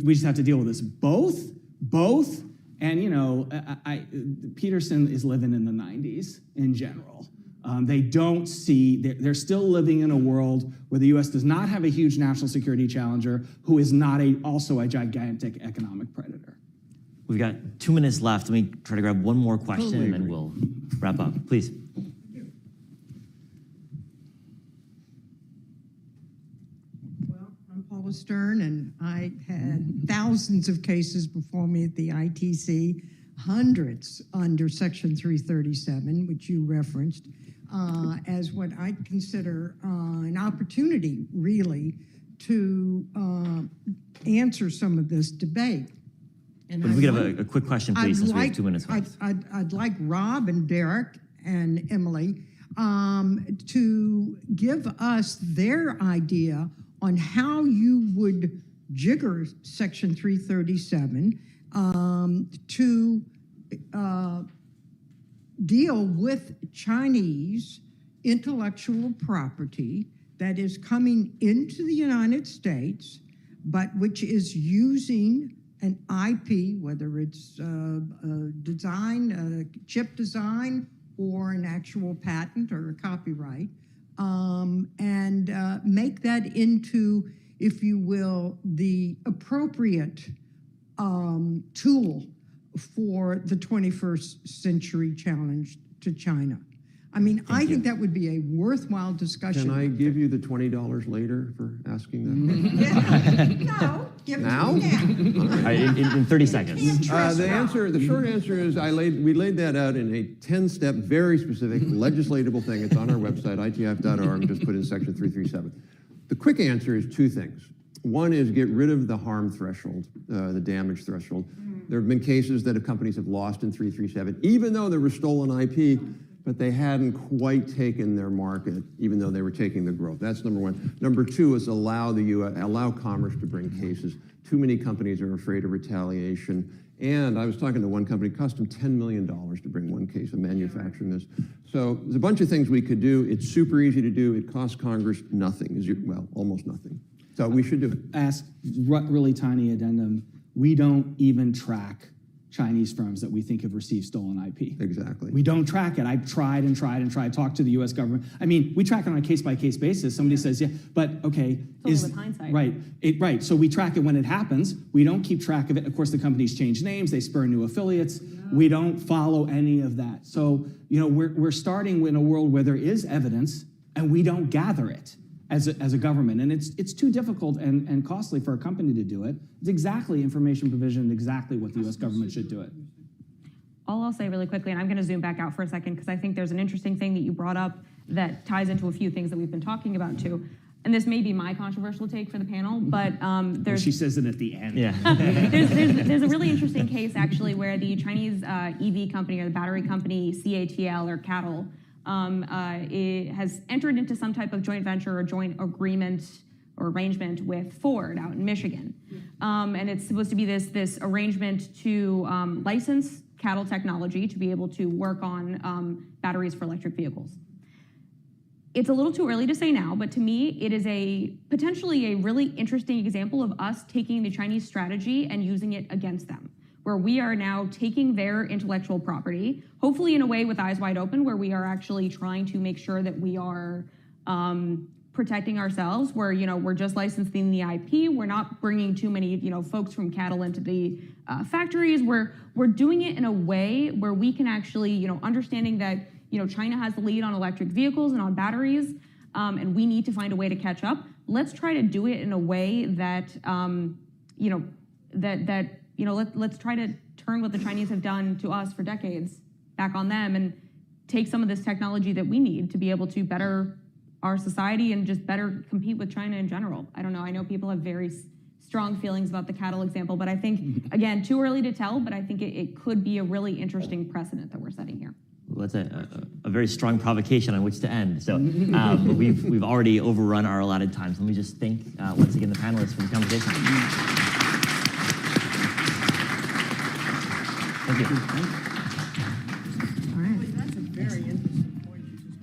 just have to deal with this. Both, and Peterson is living in the 90s in general. They don't see, they're still living in a world where the U.S. does not have a huge national security challenger who is not also a gigantic economic predator. We've got 2 minutes left. Let me try to grab one more question and then we'll wrap up. Please. Well, I'm Paula Stern, and I had thousands of cases before me at the ITC, hundreds under Section 337, which you referenced, as what I consider an opportunity, really, to answer some of this debate. And if we could have a quick question, please, since we have 2 minutes left. I'd like Rob and Derek and Emily to give us their idea on how you would jigger Section 337 to deal with Chinese intellectual property that is coming into the United States, but which is using an IP, whether it's chip design, or an actual patent or a copyright, and make that into, if you will, the appropriate tool for the 21st century challenge to China. I mean, I think that would be a worthwhile discussion. Can I give you the $20 later for asking that? No, give it Now? to me now. All right, in 30 seconds. The short answer is we laid that out in a 10-step, very specific legislatable thing. It's on our website, itif.org, just put in Section 337. The quick answer is 2 things. One is get rid of the harm threshold, the damage threshold. There have been cases that companies have lost in 337, even though there was stolen IP, but they hadn't quite taken their market, even though they were taking the growth. That's number one. Number 2 is allow Commerce to bring cases. Too many companies are afraid of retaliation. And I was talking to one company, it cost them $10 million to bring one case of manufacturing this. So there's a bunch of things we could do. It's super easy to do. It costs Congress nothing, well, almost nothing. So we should do it. Ask really tiny addendum. We don't even track Chinese firms that we think have received stolen IP. Exactly. We don't track it. I've tried and tried and tried, talked to the US government. I mean, we track it on a case-by-case basis. Somebody says, yeah, but okay. It's only with hindsight. Right, right. So we track it when it happens. We don't keep track of it. Of course, the companies change names. They spur new affiliates. We don't follow any of that. So, we're starting in a world where there is evidence and we don't gather it as a government. And it's too difficult and costly for a company to do it. It's exactly information provision, exactly what the US government should do it. All I'll say really quickly, and I'm going to zoom back out for a second because I think there's an interesting thing that you brought up that ties into a few things that we've been talking about too. And this may be my controversial take for the panel, but there's... She says it at the end. Yeah. there's a really interesting case actually where the Chinese EV company or the battery company CATL or CATL it has entered into some type of joint venture or joint agreement or arrangement with Ford out in Michigan. And it's supposed to be this arrangement to license CATL technology to be able to work on batteries for electric vehicles. It's a little too early to say now, but to me, it is potentially a really interesting example of us taking the Chinese strategy and using it against them, where we are now taking their intellectual property, hopefully in a way with eyes wide open, where we are actually trying to make sure that we are protecting ourselves, where we're just licensing the IP, we're not bringing too many folks from CATL into the factories. We're doing it in a way where we can actually understanding that China has the lead on electric vehicles and on batteries, and we need to find a way to catch up. Let's try to do it in a way that let's try to turn what the Chinese have done to us for decades back on them and take some of this technology that we need to be able to better our society and just better compete with China in general. I don't know. I know people have very strong feelings about the CATL example, but I think, again, too early to tell, but I think it could be a really interesting precedent that we're setting here. Well, that's a very strong provocation on which to end. So but we've already overrun our allotted time. So let me just thank once again the panelists for the conversation. Thank you.